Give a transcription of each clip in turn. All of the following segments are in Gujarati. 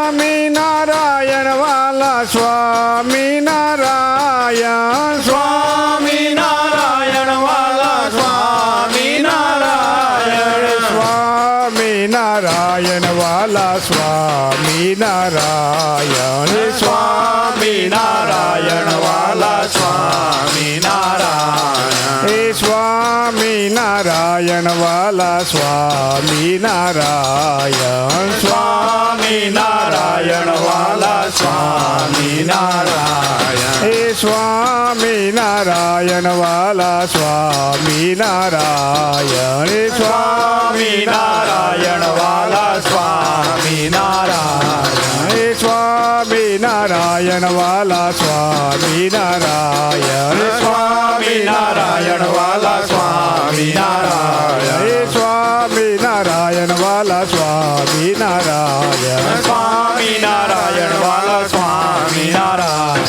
સ્વામિનારાયણ વાલા સ્વામિનારાયણ સ્વામિનારાયણ વાલા સ્વામિનારાયણ સ્વામિનારાયણ વાલા સ્વામિનારાયણ સ્વામિનારાયણ વાલા સ્વામિનારાયણ સ્વામિનારાયણ વાલા સ્વામિનારાયણ સ્વામિનારાયણ વાલા સ્વામિનારાયણ સ્વામિનારાયણ વાલા સ્વામિનારાયણ સ્વામિનારાયણ વાલા સ્વામિનારાયણ સ્વામિનારાયણ વાલા સ્વામિનારાયણ સ્વામિનારાયણ વાલા સ્વામિનારાયણ સ્વામિનારાયણ વાલા સ્વામિનારાયણ સ્વામિનારાયણ વાલા સ્વામિનારાયણ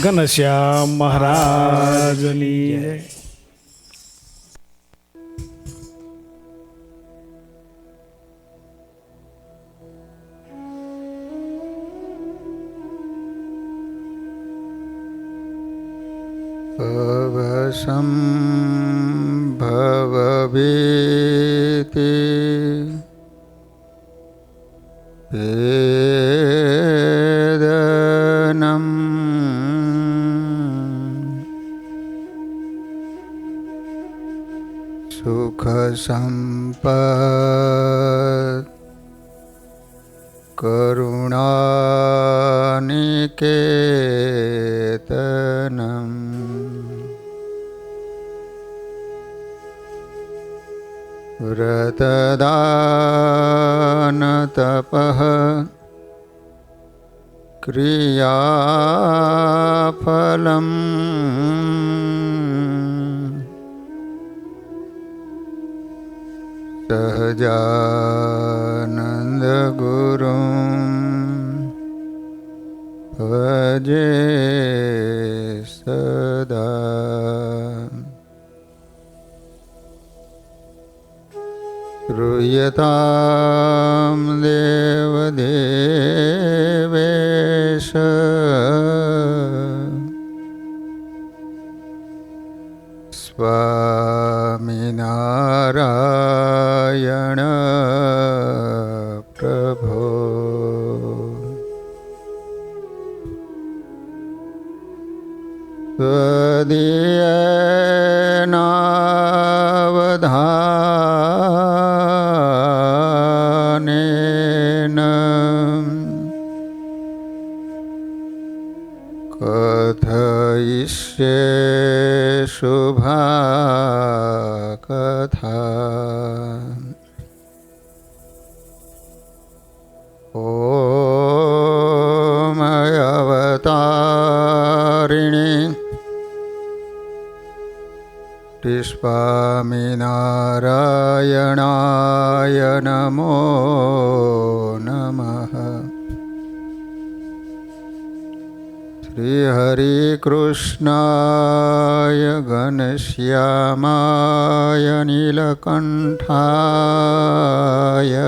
ઘનશ્યામ મહારાજની જય. ભવસંભવભીતિ વેદનમ સુખ સંપદ કરુણાનિકેતનમ વ્રતદાન તપઃ ક્રિયાફલમ સહજાનંદ ગુરુમ ભજે સદા. શ્રૂયતામ દેવદેવેશ સ્વામિનારાયણ પ્રભો. ત્વદીયનાવધાનેન કથયિષ્યે શુભા કથા. ઓમ અવતારિણી સ્વામિનારાયણાય નમો નમઃ. શ્રી હરિ કૃષ્ણાય ઘનશ્યામાય નીલકંઠાય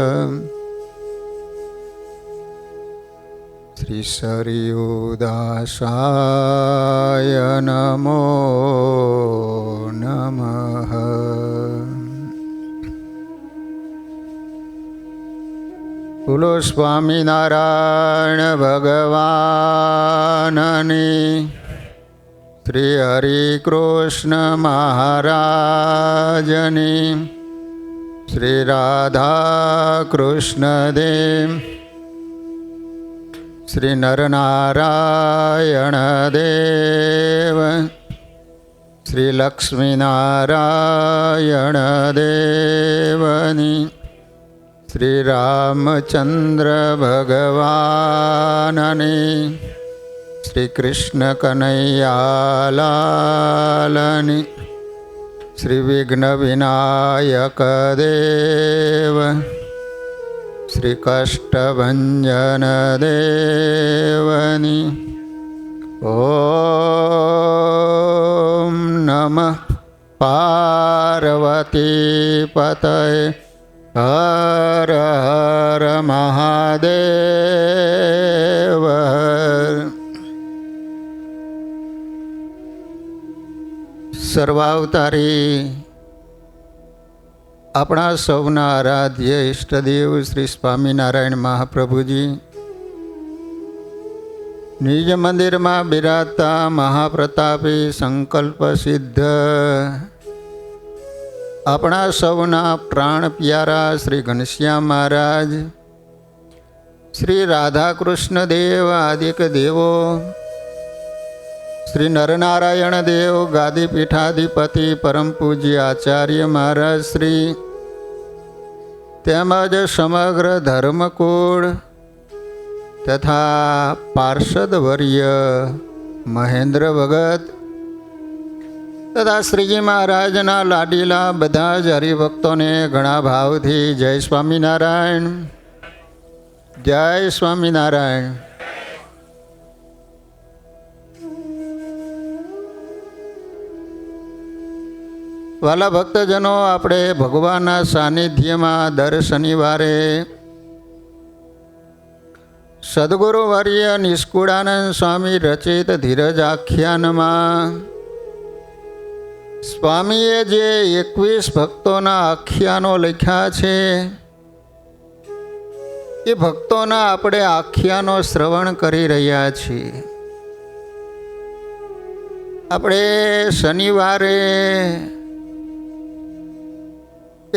શ્રી સરયુદાસાય નમો નમઃ. બોલો સ્વામિનારાયણ ભગવાનની. શ્રી હરિ કૃષ્ણ મહારાજની. શ્રી રાધા કૃષ્ણ દેવ. શ્રી નરનારાયણ દેવ. શ્રી લક્ષ્મીનારાયણ દેવની. શ્રી રામચંદ્ર ભગવાનની. શ્રી કૃષ્ણ કનૈયાલાલની. શ્રી વિઘ્ન વિનાયક દેવ. શ્રી કષ્ટભંજન દેવની. ઓમ નમઃ પાર્વતી પતય હર હર મહાદેવ. સર્વાવતારી આપણા સૌના આરાધ્ય ઈષ્ટદેવ શ્રી સ્વામિનારાયણ મહાપ્રભુજી નિજ મંદિરમાં બિરાજતા મહાપ્રતાપી સંકલ્પ સિદ્ધ આપણા સૌના પ્રાણ પ્યારા શ્રી ઘનશ્યામ મહારાજ, શ્રી રાધાકૃષ્ણ દેવ આદિક દેવો, શ્રી નરનારાયણ દેવ ગાદી પીઠાધિપતિ પરમ પૂજ્ય આચાર્ય મહારાજ શ્રી તેમજ સમગ્ર ધર્મકુળ તથા પાર્ષદવર્ય મહેન્દ્ર ભગત તથા શ્રીજી મહારાજના લાડીલા બધા જ હરિભક્તોને ઘણા ભાવથી જય સ્વામિનારાયણ, જય સ્વામિનારાયણ. વાલા ભક્તજનો, આપણે ભગવાનના સાનિધ્યમાં દર શનિવારે સદગુરુ વર્ય નિષ્કુળાનંદ સ્વામી રચિત ધીરજ આખ્યાનમાં સ્વામીએ જે 21 ભક્તોના આખ્યાનો લખ્યા છે એ ભક્તોના આપણે આખ્યાનો શ્રવણ કરી રહ્યા છીએ. આપણે શનિવારે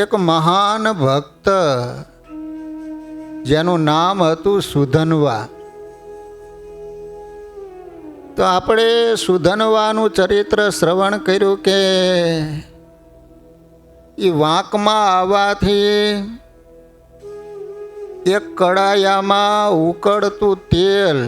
એક મહાન ભક્ત જેનું નામ હતું સુધનવા, તો આપણે સુધનવાનું ચરિત્ર શ્રવણ કર્યું કે એ વાંકમાં આવવાથી એક કડાયામાં ઉકળતું તેલ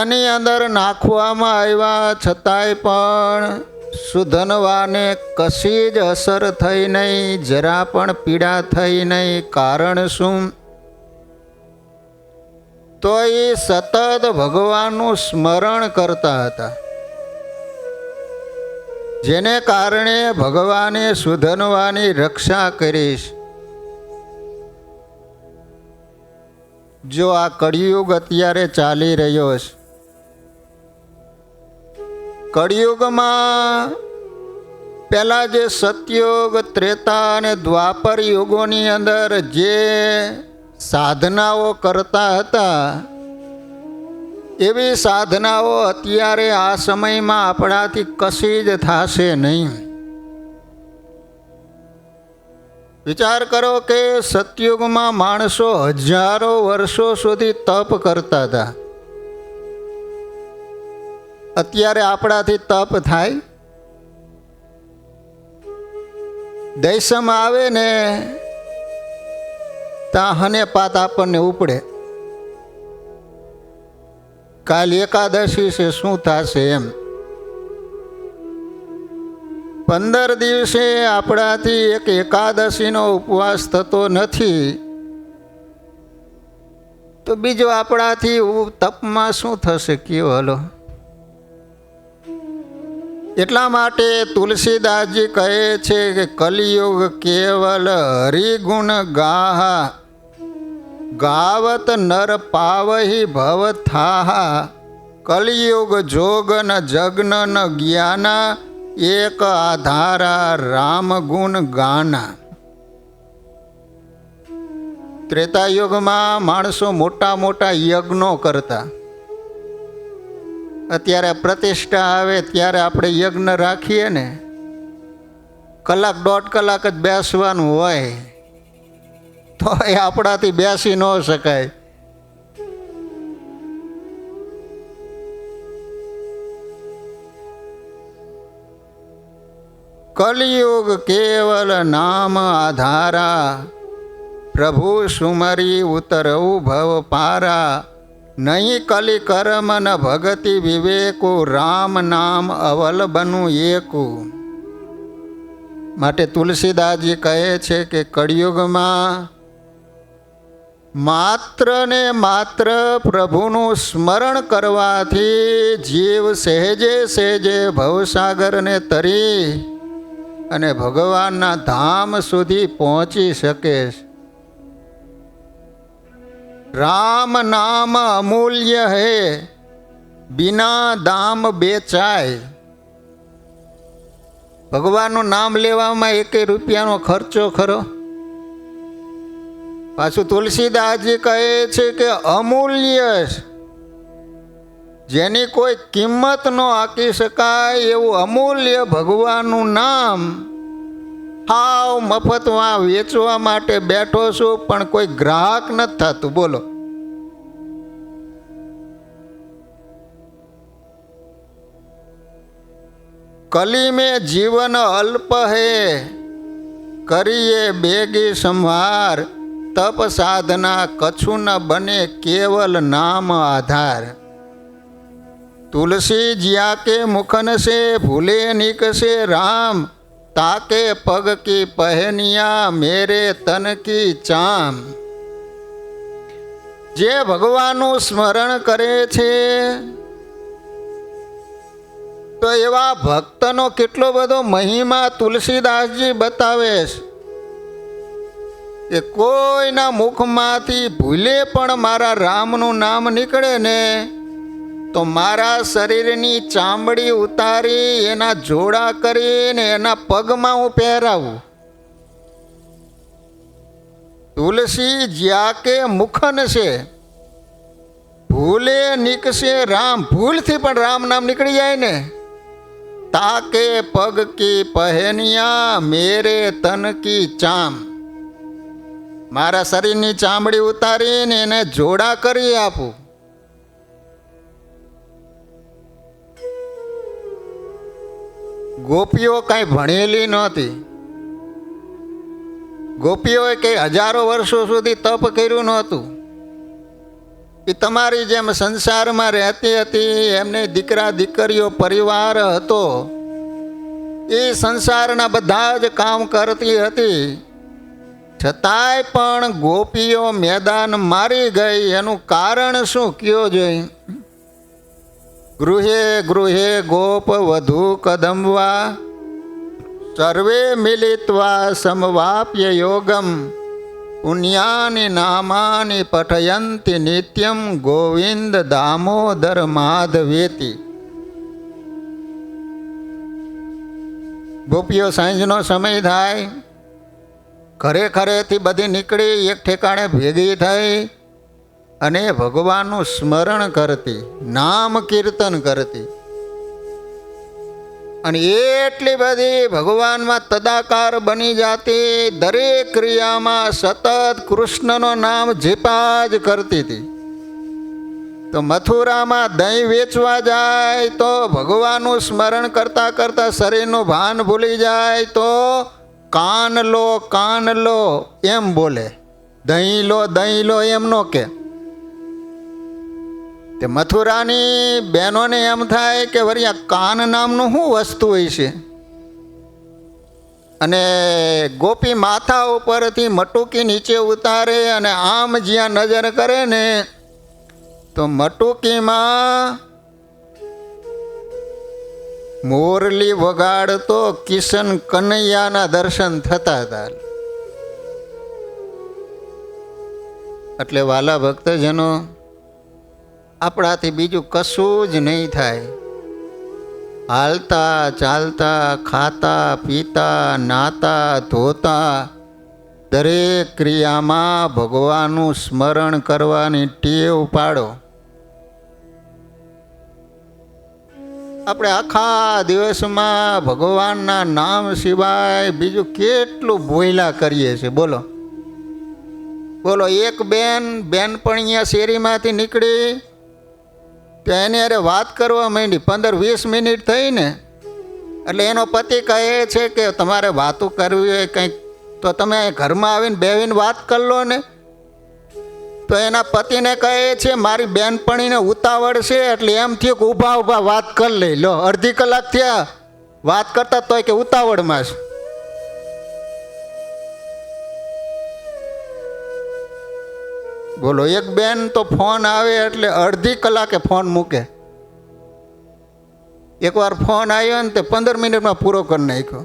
એની અંદર નાખવામાં આવ્યા છતાંય પણ સુધનવાને કશી જ અસર થઈ નહીં, જરા પણ પીડા થઈ નહીં. કારણ શું? તો એ સતત ભગવાનનું સ્મરણ કરતા હતા, જેને કારણે ભગવાને સુધનવાની રક્ષા કરીશ. જો આ કળિયુગ અત્યારે ચાલી રહ્યો છે, કળિયુગમાં પહેલાં જે સતયુગ, ત્રેતા અને દ્વાપર યુગોની અંદર જે સાધનાઓ કરતા હતા એવી સાધનાઓ અત્યારે આ સમયમાં આપણાથી કશી જ થશે નહીં. વિચાર કરો કે સતયુગમાં માણસો હજારો વર્ષો સુધી તપ કરતા હતા. અત્યારે આપણાથી તપ થાય? દૈસમ આવે ને ત્યાં હને પાત આપણને ઉપડે, કાલ એકાદશી છે શું થશે એમ. 15 દિવસે આપણાથી એક એકાદશીનો ઉપવાસ થતો નથી, તો બીજો આપણાથી તપમાં શું થશે કયો? હલો. એટલા માટે તુલસીદાસજી કહે છે કે કલિયુગ કેવલ હરિગુણ ગાહા, ગાવત નર પાવહી ભવ થાહા, કલિયુગ જોગ ન જગ્ન ન જ્ઞાના, એક આધારા રામ ગુણ ગાના. ત્રેતાયુગમાં માણસો મોટા મોટા યજ્ઞો કરતા. અત્યારે પ્રતિષ્ઠા આવે ત્યારે આપણે યજ્ઞ રાખીએ ને, 1-1.5 કલાક જ બેસવાનું હોય, તો એ આપણાથી બેસી ન શકાય. કલિયુગ કેવલ નામ આધારા, પ્રભુ સુમરી ઉતરવું ભવ પારા, નહીં કલી કર્મ ન ભગતિ વિવેકુ, રામ નામ અવલ બનું એકું. માટે તુલસીદાસજી કહે છે કે કળિયુગમાં માત્ર ને માત્ર પ્રભુનું સ્મરણ કરવાથી જીવ સહેજે સહેજે ભવસાગરને તરી અને ભગવાનના ધામ સુધી પહોંચી શકે. રામ નામ અમૂલ્ય હૈ, બિના દામ બેચાય. ભગવાનનું નામ લેવામાં એકે રૂપિયાનો ખર્ચો ખરો? પાછું તુલસીદાસજી કહે છે કે અમૂલ્ય જેની કોઈ કિંમત ન આંકી શકાય એવું અમૂલ્ય ભગવાનનું નામ હાવ મફતમાં વેચવા માટે બેઠો છું, પણ કોઈ ગ્રાહક નથી થતું. બોલો. કલી में जीवन अल्प है करिए बेगी संहार तप साधना कछु न बने केवल नाम आधार. तुलसी जिया के मुखन से भूले निकसे राम ताके पग की पहनिया मेरे तन की चाम. जे भगवानનું સ્મરણ કરે છે તો એવા ભક્તનો કેટલો બધો મહિમા તુલસીદાસજી બતાવે છે કે કોઈના મુખમાંથી ભૂલે પણ મારા રામનું નામ નીકળે ને તો મારા શરીરની ચામડી ઉતારી એના જોડા કરીને એના પગમાં હું પહેરાવું. તુલસી જ્યા કે મુખન છે ભૂલે નિકસે રામ, ભૂલથી પણ રામ નામ નીકળી જાય ને તાકે પગ કી પહેનિયા મેરે તન કી ચામ, મારા શરીરની ચામડી ઉતારીને એને જોડા કરી આપું. ગોપીઓ કાંઈ ભણેલી નહોતી. ગોપીઓએ કંઈ હજારો વર્ષો સુધી તપ કર્યું નહોતું. એ તમારી જેમ સંસારમાં રહેતી હતી. એમને દીકરા દીકરીઓ પરિવાર હતો. એ સંસારના બધા જ કામ કરતી હતી. છતાંય પણ ગોપીઓ મેદાન મારી ગઈ. એનું કારણ શું કયો જોઈ? ગૃહે ગૃહે ગોપ વધુ કદંબવા સર્વે મિલિત્વા સમવાપ્ય યોગમ પુણ્યાની નામાની પઠયંતી નિત્યમ ગોવિંદ દામોદર માધવેતી. ગોપીઓ સાંજનો સમય થાય ઘરે ઘરેથી બધી નીકળી એક ઠેકાણે ભેગી થઈ અને ભગવાનનું સ્મરણ કરતી, નામ કીર્તન કરતી. અને એટલી બધી ભગવાનમાં તદાકાર બની જાતી. દરેક ક્રિયામાં સતત કૃષ્ણનો નામ જપા જ કરતી હતી. તો મથુરામાં દહીં વેચવા જાય તો ભગવાનનું સ્મરણ કરતા કરતા શરીરનું ભાન ભૂલી જાય તો કાન લો એમ બોલે. દહીં લો એમ નો કે. તે મથુરાની બહેનોને એમ થાય કે વળી આ કાન નામનું શું વસ્તુ હોય છે. અને ગોપી માથા ઉપરથી મટુકી નીચે ઉતારે અને આમ જ્યાં નજર કરે ને તો મટુકીમાં મોરલી વગાડતો કિશન કનૈયાના દર્શન થતા હતા. એટલે વાલા ભક્તજનો, આપણાથી બીજું કશું જ નહીં થાય. હાલતા ચાલતા ખાતા પીતા નાતા ધોતા દરેક ક્રિયામાં ભગવાનનું સ્મરણ કરવાની ટેવ પાડો. આપણે આખા દિવસમાં ભગવાનના નામ સિવાય બીજું કેટલું ભોયલા કરીએ છીએ. બોલો. એક બેન પણ અહીંયા શેરીમાંથી નીકળી તો એની અરે વાત કરવા માંડી. 15-20 મિનિટ થઈ ને એટલે એનો પતિ કહે છે કે તમારે વાતો કરવી હોય કંઈક તો તમે ઘરમાં આવીને બેસીને વાત કરી લો ને. તો એના પતિને કહે છે મારી બેનપણીને ઉતાવળ છે એટલે એમ થયું કે ઊભા વાત કરી લઈ લો. અડધી કલાક થયા વાત કરતા તોય કે ઉતાવળમાં છે. બોલો. એક બેન તો ફોન આવે એટલે અડધી કલાકે ફોન મૂકે. એકવાર ફોન આવ્યો ને તે 15 મિનિટમાં પૂરો કરી નાખ્યો.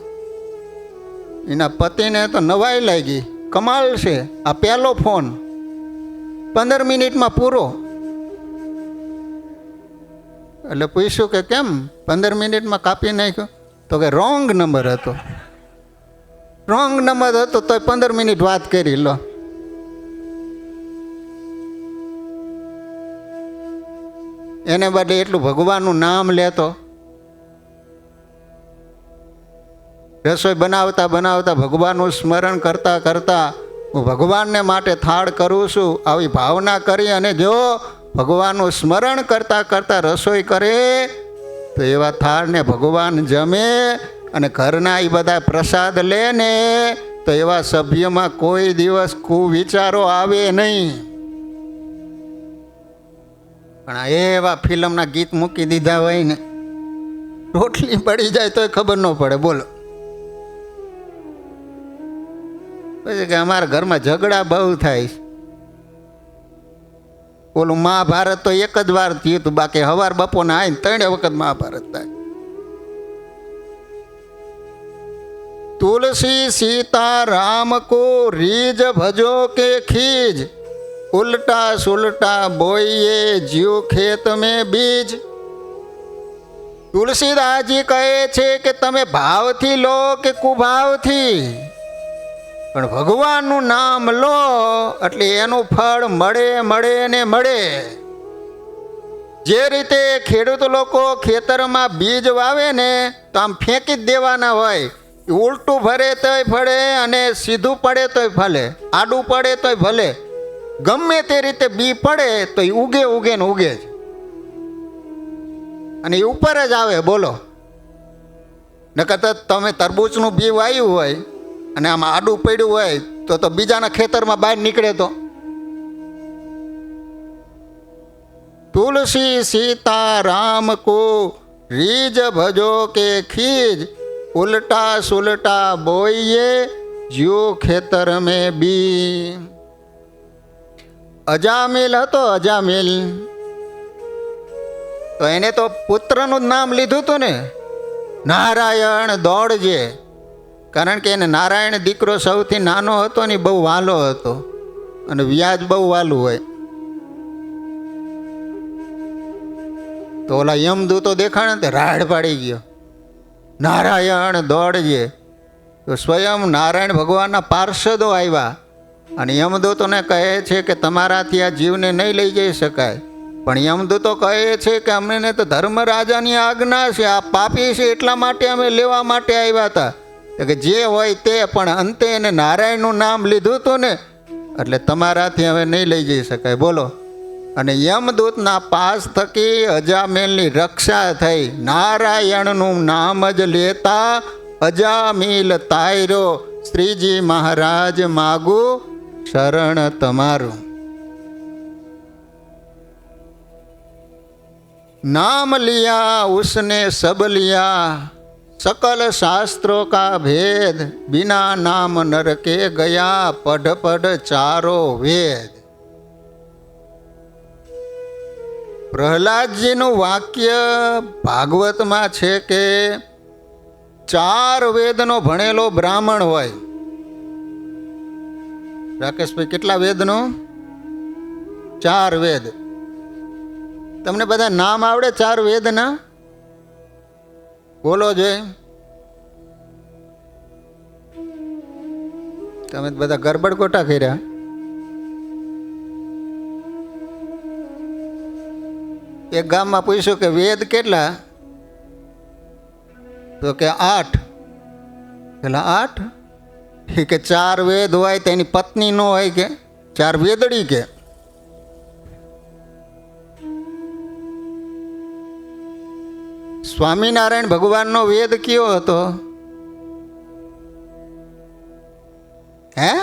એના પતિને તો નવાઈ લાગી. કમાલ છે, આ પહેલો ફોન 15 મિનિટમાં પૂરો. એટલે પૂછ્યું કે કેમ 15 મિનિટમાં કાપી નાખ્યો? તો કે રોંગ નંબર હતો. રોંગ નંબર હતો તોય 15 મિનિટ વાત કરી લો. એને બદલે એટલું ભગવાનનું નામ લેતો. રસોઈ બનાવતા બનાવતા ભગવાનનું સ્મરણ કરતા કરતા હું ભગવાનને માટે થાળ કરું છું આવી ભાવના કરી અને જો ભગવાનનું સ્મરણ કરતા કરતા રસોઈ કરે તો એવા થાળને ભગવાન જમે અને ઘરના એ બધા પ્રસાદ લે ને તો એવા સભ્યમાં કોઈ દિવસ કુવિચારો આવે નહીં. પણ આ એવા ફિલ્મના ગીત મૂકી દીધા હોય ને રોટલી પડી જાય તોય ખબર ન પડે. બોલો પછી કે અમારા ઘરમાં ઝઘડા બહુ થાય. ઓલું મહાભારત તો એક જ વાર થયું હતું, બાકી હવાર બપોરના આવીને 3 વખત મહાભારત થાય. તુલસી સીતા રામ કો રીજ ભજો કે ખીજ, ઉલટા સુલટા બોઈએ જીવ ખેત મેં બીજ. તુલસીદાસજી કહે છે કે તમે ભાવથી લો કે કુભાવથી, પણ ભગવાનનું નામ લો એટલે એનું ફળ મળે મળે ને મળે. જે રીતે ખેડૂત લોકો ખેતરમાં બીજ વાવે ને તો આમ ફેંકી જ દેવાના હોય. ઉલટું ભરે તોય ફળે અને સીધું પડે તોય ફલે, આડું પડે તોય ભલે, ગમે તે રીતે બી પડે તો એ ઉગે ઉગે ને ઉગે જ અને એ ઉપર જ આવે. બોલો નકર તો તમે તરબૂચનું બી વાવ્યું હોય અને આમાં આડું પડ્યું હોય તો બીજાના ખેતરમાં બહાર નીકળે તો. તુલસી સીતા રામ કો રીજ ભજો કે ખીજ, ઉલટા સુલટા બોઈએ જીવ ખેતર મેં બી. અજામિલ હતો અજામિલ, તો એને તો પુત્રનું જ નામ લીધું હતું ને, નારાયણ દોડજે. કારણ કે એને નારાયણ દીકરો સૌથી નાનો હતો ને બહુ વાલો હતો અને વ્યાજ બહુ વાલું હોય. તો ઓલા યમદૂતો દેખાણે તે રાડ પાડી ગયો, નારાયણ દોડજે. તો સ્વયં નારાયણ ભગવાનના પાર્ષદો આવ્યા અને યમદૂતોને કહે છે કે તમારાથી આ જીવને નહીં લઈ જઈ શકાય. પણ યમદૂતો કહે છે કે અમને તો ધર્મરાજાની આજ્ઞા છે, આ પાપી છે એટલા માટે અમે લેવા માટે આવ્યા હતા. કે જે હોય તે, પણ અંતે એને નારાયણનું નામ લીધું હતું ને એટલે તમારાથી હવે નહીં લઈ જઈ શકાય. બોલો. અને યમદૂતના પાસ થકી અજામિલની રક્ષા થઈ. નારાયણનું નામ જ લેતા અજામિલ તાયરો, શ્રીજી મહારાજ માગું શરણ તમારું. नाम लिया उसने सब लिया, सकल शास्त्रों का भेद, बिना नाम नरके गया, पढ़ पढ़ चारो वेद. પ્રહલાદજીનું વાક્ય ભાગવતમાં છે કે 4 વેદનો ભણેલો બ્રાહ્મણ હોય. રાકેશભાઈ કેટલા વેદનો? 4 વેદ. તમને બધા નામ આવડે 4 વેદના? બોલો જોઈ. તમે બધા ગરબડ ગોટા કર્યા. એક ગામમાં પૂછ્યું કે વેદ કેટલા? તો કે 8. પેલા 8 કે 4 વેદ હોય તેની પત્ની નો હોય કે 4 વેદડી કે. સ્વામિનારાયણ ભગવાનનો વેદ કયો હતો? હે?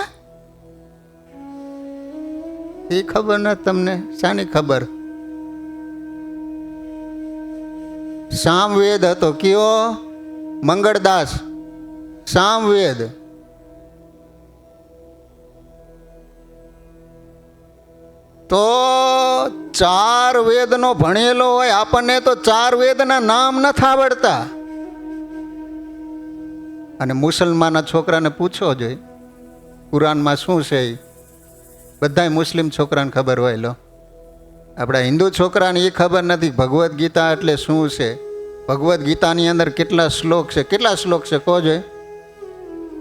એ ખબર નથી તમને? શાની ખબર? સામવેદ હતો. કયો? મંગળદાસ સામવેદ. તો 4 વેદનો ભણેલો હોય, આપણને તો 4 વેદના નામ નથી આવડતા. અને મુસલમાનના છોકરાને પૂછો જોઈએ કુરાનમાં શું છે. બધાય મુસ્લિમ છોકરાને ખબર હોય. લો આપણા હિન્દુ છોકરાને એ ખબર નથી ભગવદ્ ગીતા એટલે શું છે. ભગવદ્ ગીતાની અંદર કેટલા શ્લોક છે? કેટલા શ્લોક છે કહો જોઈએ?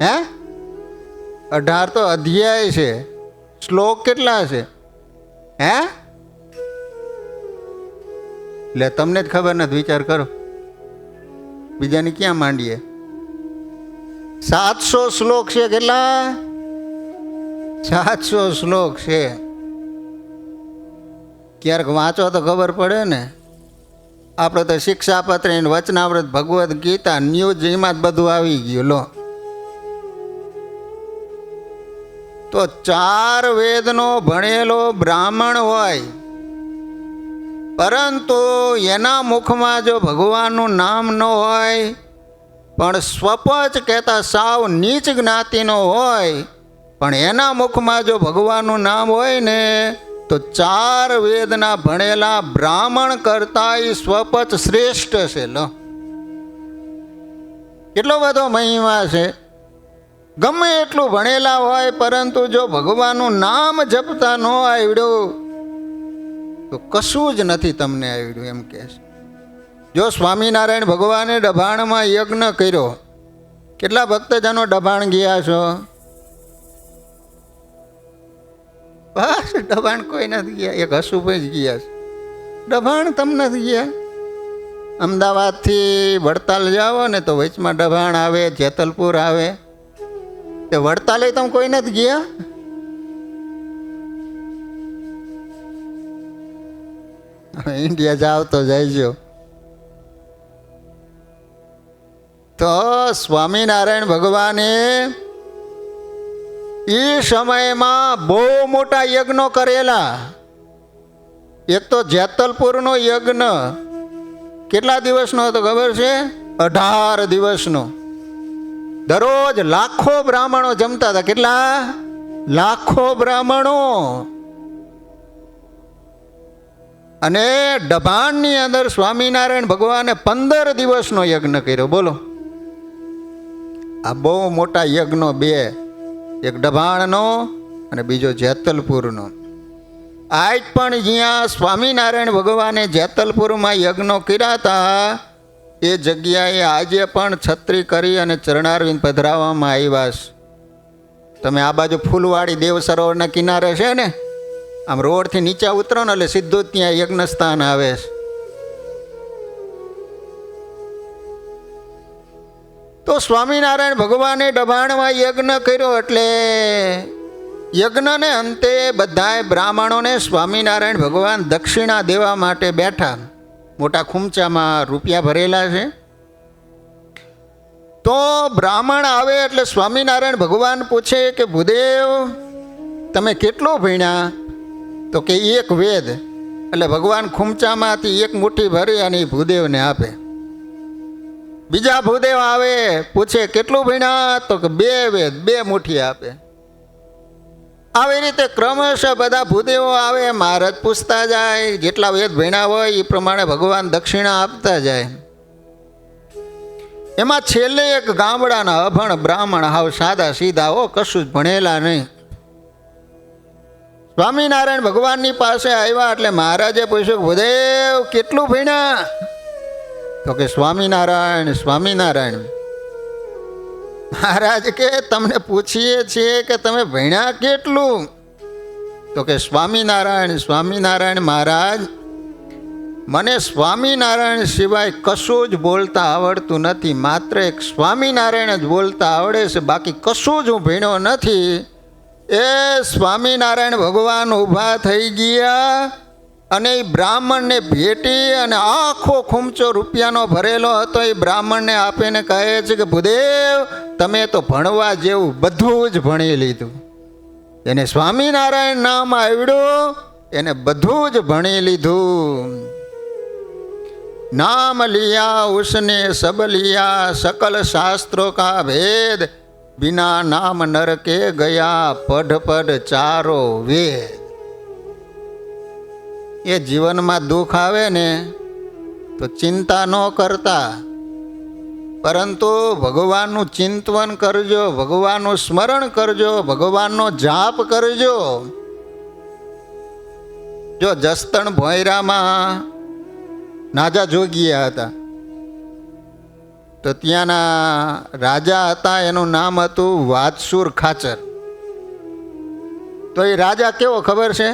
હે 18 તો અધ્યાય છે. શ્લોક કેટલા છે? હે એટલે તમને જ ખબર નથી, વિચાર કરો. બીજાની ક્યાં માંડીએ? 700 શ્લોક છે. કેટલા? 700 શ્લોક છે. ક્યારેક વાંચો તો ખબર પડે ને. આપણે તો શિક્ષાપત્રી, વચનામૃત, ભગવદ્ ગીતા, ન્યૂઝ, એમાં જ બધું આવી ગયું. લો તો 4 વેદનો ભણેલો બ્રાહ્મણ હોય, પરંતુ એના મુખમાં જો ભગવાનનું નામ ન હોય, પણ સ્વપચ કહેતા સાવ નીચ જ્ઞાતિનો હોય, પણ એના મુખમાં જો ભગવાનનું નામ હોય ને, તો 4 વેદના ભણેલા બ્રાહ્મણ કરતા એ સ્વપચ શ્રેષ્ઠ છે. લો કેટલો બધો મહિમા છે. ગમે એટલું ભણેલા હોય, પરંતુ જો ભગવાનનું નામ જપતા ન આવડ્યું તો કશું જ નથી તમને આવડ્યું એમ કહે છે. જો સ્વામિનારાયણ ભગવાને ડભાણમાં યજ્ઞ કર્યો, કેટલા ભક્તજનો ડભાણ ગયા છો? બસ ડભાણ કોઈ નથી ગયા. એક હસુભાઈ જ ગયા છે. ડભાણ તમે નથી ગયા? અમદાવાદથી વડતાલ જાઓ ને તો વચમાં ડભાણ આવે, જેતલપુર આવે. તે વડતાલે તમે કોઈ નથી ગયા? ઇન્ડિયા જાવ તો જઈજો. તો સ્વામિનારાયણ ભગવાને એ સમયમાં બહુ મોટા યજ્ઞો કરેલા. એક તો જેતલપુરનો યજ્ઞ કેટલા દિવસનો હતો ખબર છે? 18 દિવસનો. દરરોજ લાખો બ્રાહ્મણો જમતા હતા. કેટલા? લાખો બ્રાહ્મણો. અને ડભાણની અંદર સ્વામિનારાયણ ભગવાને 15 દિવસનો યજ્ઞ કર્યો. બોલો, આ બહુ મોટા યજ્ઞો બે, એક ડભાણનો અને બીજો જેતલપુરનો. આજ પણ જ્યાં સ્વામિનારાયણ ભગવાને જેતલપુરમાં યજ્ઞો કર્યા હતા, એ જગ્યાએ આજે પણ છત્રી કરી અને ચરણારવિંદ પધરાવવામાં આવ્યા છે. તમે આ બાજુ ફૂલવાડી દેવ સરોવરના કિનારે છે ને, આમ રોડથી નીચે ઉતરો ને એટલે સીધું જ ત્યાં યજ્ઞ સ્થાન આવે છે. તો સ્વામિનારાયણ ભગવાને ડભાણમાં યજ્ઞ કર્યો, એટલે યજ્ઞને અંતે બધાય બ્રાહ્મણોને સ્વામિનારાયણ ભગવાન દક્ષિણા દેવા માટે બેઠા. મોટા ખૂમચામાં રૂપિયા ભરેલા છે. તો બ્રાહ્મણ આવે એટલે સ્વામિનારાયણ ભગવાન પૂછે કે ભૂદેવ તમે કેટલો ભણ્યા? તો કે 1 વેદ. એટલે ભગવાન ખૂમચામાંથી 1 મુઠ્ઠી ભરી અને ભૂદેવને આપે. બીજા ભૂદેવ આવે, પૂછે કેટલું ભણ્યા? તો કે 2 વેદ, 2 મુઠ્ઠી આપે. આવી રીતે ક્રમશઃ બધા ભૂદેવો આવે, મહારાજ પૂછતા જાય, જેટલા વેદ ભણ્યા હોય એ પ્રમાણે ભગવાન દક્ષિણા આપતા જાય. એમાં છેલ્લે એક ગામડાના અભણ બ્રાહ્મણ, હાવ સાદા સીધા, હો કશું જ ભણેલા નહીં, સ્વામિનારાયણ ભગવાનની પાસે આવ્યા. એટલે મહારાજે પૂછ્યું ભૂદેવ કેટલું ભણ્યા? તો કે સ્વામિનારાયણ સ્વામિનારાયણ. મહારાજ કે તમને પૂછીએ છીએ કે તમે ભણ્યા કેટલું? તો કે સ્વામિનારાયણ સ્વામિનારાયણ. મહારાજ મને સ્વામિનારાયણ સિવાય કશું જ બોલતા આવડતું નથી, માત્ર એક સ્વામિનારાયણ જ બોલતા આવડે છે, બાકી કશું જ હું ભણ્યો નથી. એ સ્વામિનારાયણ ભગવાન ઊભા થઈ ગયા અને એ બ્રાહ્મણને ભેટી અને આખો ખૂમચો રૂપિયાનો ભરેલો હતો એ બ્રાહ્મણને આપીને કહે છે કે ભૂદેવ તમે તો ભણવા જેવું બધું જ ભણી લીધું. એને સ્વામિનારાયણ નામ આવડ્યું, એને બધું જ ભણી લીધું. नाम लिया उसने सब लिया सकल शास्त्रों का भेद बिना नाम नर के गया पढ़ पढ़ चारो वेद. ये जीवन में दुख आवे ने तो चिंता न करता, परंतु भगवान चिंतवन करजो, भगवान स्मरण करजो, भगवान जाप करजो. जो जस्तण भोयरा में नाजा जोगिया था તો ત્યાંના રાજા હતા, એનું નામ હતું વાત્સુર ખાચર. તો એ રાજા કેવો ખબર છે?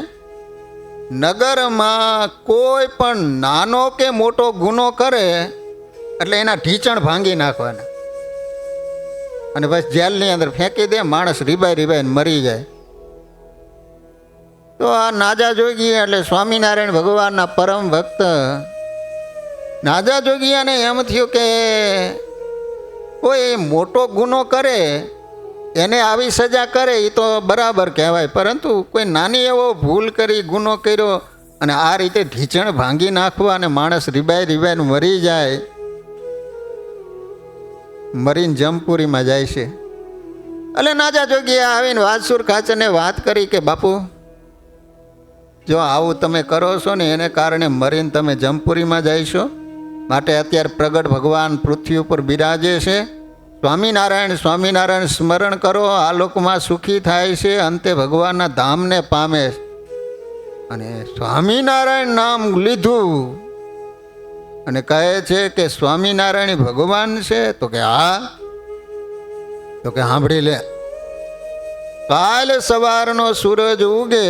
નગરમાં કોઈ પણ નાનો કે મોટો ગુનો કરે એટલે એના ઢીચણ ભાંગી નાખવાના અને બસ જેલની અંદર ફેંકી દે, માણસ રીબાઈ રીબાઈને મરી જાય. તો આ નાજા જોગી એટલે સ્વામિનારાયણ ભગવાનના પરમ ભક્ત નાજા જોગિયાને એમ થયું કે કોઈ મોટો ગુનો કરે એને આવી સજા કરે એ તો બરાબર કહેવાય, પરંતુ કોઈ નાની એવો ભૂલ કરી, ગુનો કર્યો અને આ રીતે ઢીચણ ભાંગી નાખવા અને માણસ રીબાઈ રીબાઈને મરી જાય, મરીને જમપુરીમાં જાય છે. એટલે નાજા જોગીએ આવીને વાત્સુર ખાચરને વાત કરી કે બાપુ, જો આવું તમે કરો છો ને એને કારણે મરીને તમે જમપુરીમાં જાય છો, માટે અત્યારે પ્રગટ ભગવાન પૃથ્વી ઉપર બિરાજે છે, સ્વામિનારાયણ સ્વામિનારાયણ સ્મરણ કરો, આ લોકમાં સુખી થાય છે, અંતે ભગવાનના ધામને પામે. અને સ્વામિનારાયણ નામ લીધું અને કહે છે કે સ્વામિનારાયણ ભગવાન છે? તો કે હા. તો કે સાંભળી લે, કાલ સવારનો સૂરજ ઉગે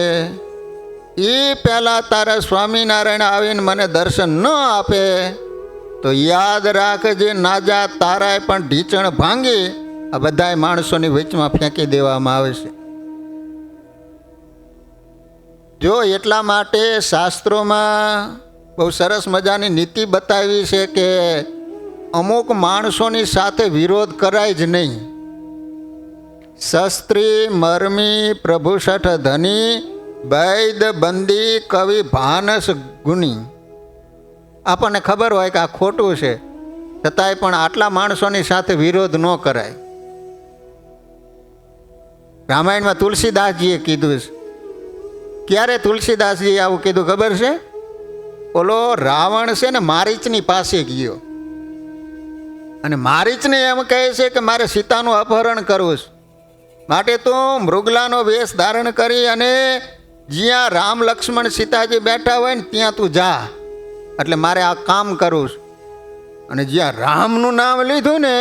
એ પહેલા તારા સ્વામિનારાયણ આવીને મને દર્શન ન આપે તો યાદ રાખજે, નાજા તારાએ પણ ઢીચણ ભાંગી આ બધાય માણસોની વચમાં ફેંકી દેવામાં આવે છે. જો એટલા માટે શાસ્ત્રોમાં બહુ સરસ મજાની નીતિ બતાવી છે કે અમુક માણસોની સાથે વિરોધ કરાય જ નહીં. શસ્ત્રી મરમી પ્રભુ શઠ ધની વૈદ બંદી કવિ ભાનસ ગુની. આપણને ખબર હોય કે આ ખોટું છે, છતાંય પણ આટલા માણસોની સાથે વિરોધ ન કરાય. રામાયણમાં તુલસીદાસજીએ કીધું છે. ક્યારે તુલસીદાસજીએ આવું કીધું ખબર છે? ઓલો રાવણ છે ને મારીચની પાસે ગયો અને મારીચને એમ કહે છે કે મારે સીતાનું અપહરણ કરવું છે, માટે તું મૃગલાનો વેશ ધારણ કરી અને જ્યાં રામ લક્ષ્મણ સીતાજી બેઠા હોય ને ત્યાં તું જા, એટલે મારે આ કામ કરવું છે. અને જ્યાં રામનું નામ લીધું ને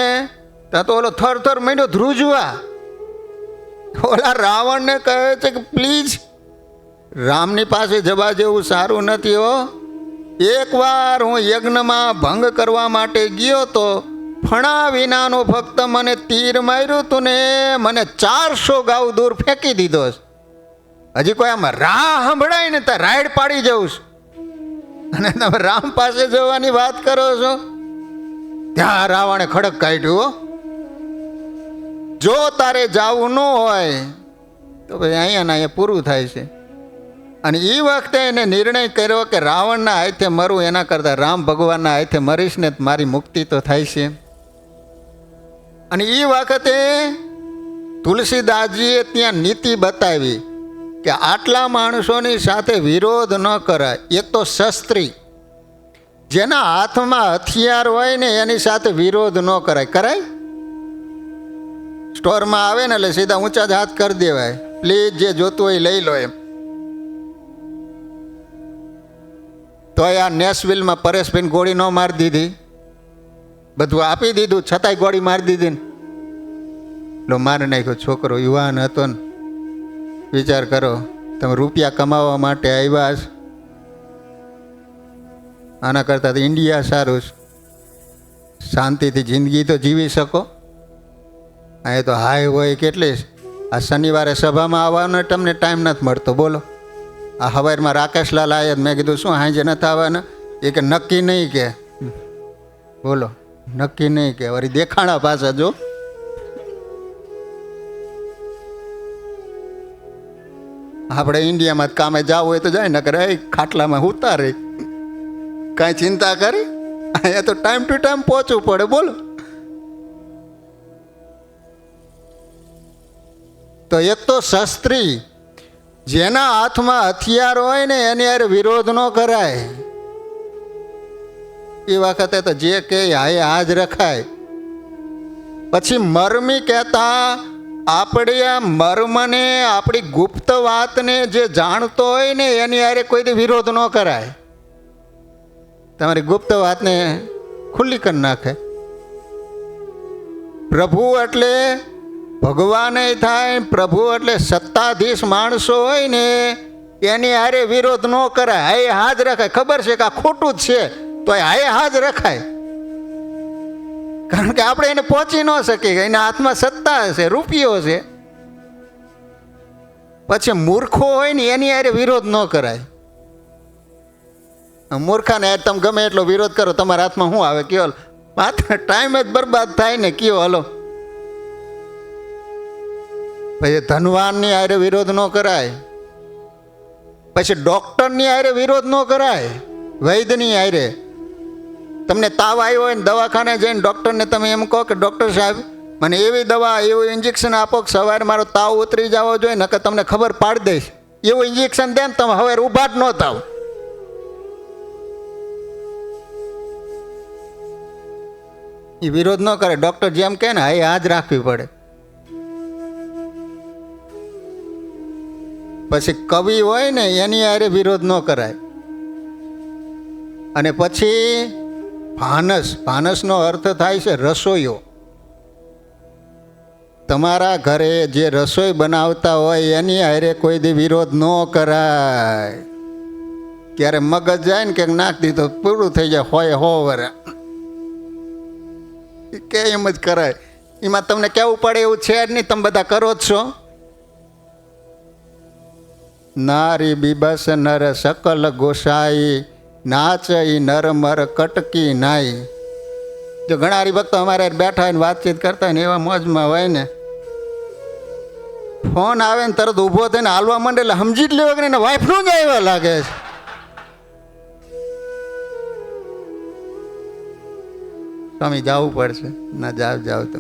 ત્યાં તો ઓલો થર થર માંડ્યો ધ્રુજવા. ઓલા રાવણને કહે છે કે પ્લીઝ રામની પાસે જવા જેવું સારું નથી હો. એકવાર હું યજ્ઞમાં ભંગ કરવા માટે ગયો તો ફણા વિનાનું ફક્ત મને તીર માર્યું તું ને મને 400 ગાઉ દૂર ફેંકી દીધો. હજી કોઈ આમાં રાહ સંભળાય ને ત્યાં રાઈડ પાડી જવું છે અને તમે રામ પાસે જવાની વાત કરો છો. ત્યાં રાવણે ખડક કાઢ્યું, જો તારે જાવું ન હોય તો ભાઈ અહીંયા ને અહીંયા પૂરું થાય છે. અને એ વખતે એને નિર્ણય કર્યો કે રાવણના હાથે મરું એના કરતાં રામ ભગવાનના હાથે મરીશ ને મારી મુક્તિ તો થાય છે. અને એ વખતે તુલસીદાસજીએ ત્યાં નીતિ બતાવી કે આટલા માણસોની સાથે વિરોધ ન કરાય. એક તો શસ્ત્રી, જેના હાથમાં હથિયાર હોય ને એની સાથે વિરોધ ન કરાય. કરાય? સ્ટોરમાં આવે ને એટલે સીધા ઊંચા જ હાથ કરી દેવાય, પ્લીઝ જે જોતું હોય લઈ લો એમ. તો આ નેશવિલમાં પરેશભાઈને ગોળી ન મારી દીધી, બધું આપી દીધું છતાંય ગોળી મારી દીધી ને લો મારી નાખ્યો. છોકરો યુવાન હતો ને, વિચાર કરો તમે રૂપિયા કમાવા માટે આવ્યા છો, આના કરતાં તો ઇન્ડિયા સારું છે, શાંતિથી જિંદગી તો જીવી શકો. અહીંયા તો હાય હોય કેટલી. આ શનિવારે સભામાં આવવાનો તમને ટાઈમ નથી મળતો. બોલો, આ હવારમાં રાકેશલાલ આવ્યા, મેં કીધું શું હાજે નથી આવવાના? એ કે નક્કી નહીં કે. બોલો, નક્કી નહીં કે વળી દેખાણા પાછા. જો આપણે ઇન્ડિયામાં કામે જવું હોય તો જાય, ન કરે ખાટલામાં ઉતારે, કાંઈ ચિંતા કરી. અહીંયા તો ટાઈમ ટુ ટાઈમ પહોંચવું પડે. બોલો, તો એક તો શસ્ત્રી, જેના હાથમાં હથિયાર હોય ને એની યાર વિરોધ ન કરાય. એ વખતે તો જે કે હાય હાજ રખાય. પછી મરમી કહેતા આપણે આ મર્મને, આપણી ગુપ્ત વાતને જે જાણતો હોય ને એની યારે કોઈ વિરોધ ન કરાય. તમારી ગુપ્ત વાતને ખુલ્લી કરી નાખે. પ્રભુ એટલે ભગવાન થાય, પ્રભુ એટલે સત્તાધીશ માણસો હોય ને એની હારે વિરોધ ન કરાય, હાય હાજ રખાય. ખબર છે કે આ ખોટું જ છે તો હાય હાજ રખાય, કારણ કે આપણે એને પહોંચી ન શકીએ. એના હાથમાં સત્તા હશે, રૂપિયો છે. પછી મૂર્ખો હોય ને એની હારે વિરોધ ન કરાય. મૂર્ખાને યાર તમે ગમે એટલો વિરોધ કરો, તમારા હાથમાં શું આવે કયો? માત્ર ટાઈમ જ બરબાદ થાય ને કયો. હલો, પછી ધનવાનની હારે વિરોધ ન કરાય, પછી ડૉક્ટરની હારે વિરોધ ન કરાય, વૈદ્યની હારે. તમને તાવ આવ્યો હોય ને દવાખાને જઈને ડૉક્ટરને તમે એમ કહો કે ડૉક્ટર સાહેબ મને એવી દવા, એવું ઇન્જેક્શન આપો કે સવારે મારો તાવ ઉતરી જવો જોઈએ, નકર તમને ખબર પાડી દઈશ. એવું ઇન્જેક્શન દે ને તમે હવે ઊભા જ ન થાવ. એ વિરોધ ન કરે. ડૉક્ટર જેમ કહે ને હા એ હાજ રાખવી પડે. પછી કવિ હોય ને એની હારે વિરોધ ન કરાય. અને પછી ભાનસનો અર્થ થાય છે રસોઈયો. તમારા ઘરે જે રસોઈ બનાવતા હોય એની હારે કોઈ દી વિરોધ ન કરાય. ક્યારે મગજ જાય ને કે નાખ દીધો પૂરું થઈ જાય, હોય હો વરે કે એમ જ કરાય. એમાં તમને કેવું પડે એવું છે જ નહીં, તમે બધા કરો જ છો. નારી બીબસ નર સકલ ગોસાઈ, નાચઈ નર મર કટકી નાઈ. જો ઘણા હરિભક્તો અમારે બેઠા હોય ને વાતચીત કરતા હોય ને એવા મોજમાં હોય ને, ફોન આવે ને તરત ઊભો થઈને હાલવા માંડે એટલે સમજી જ લેવા કે એને વાઈફનું જ આવ્યા લાગે છે. સ્વામી જવું પડશે. ના જાવ તો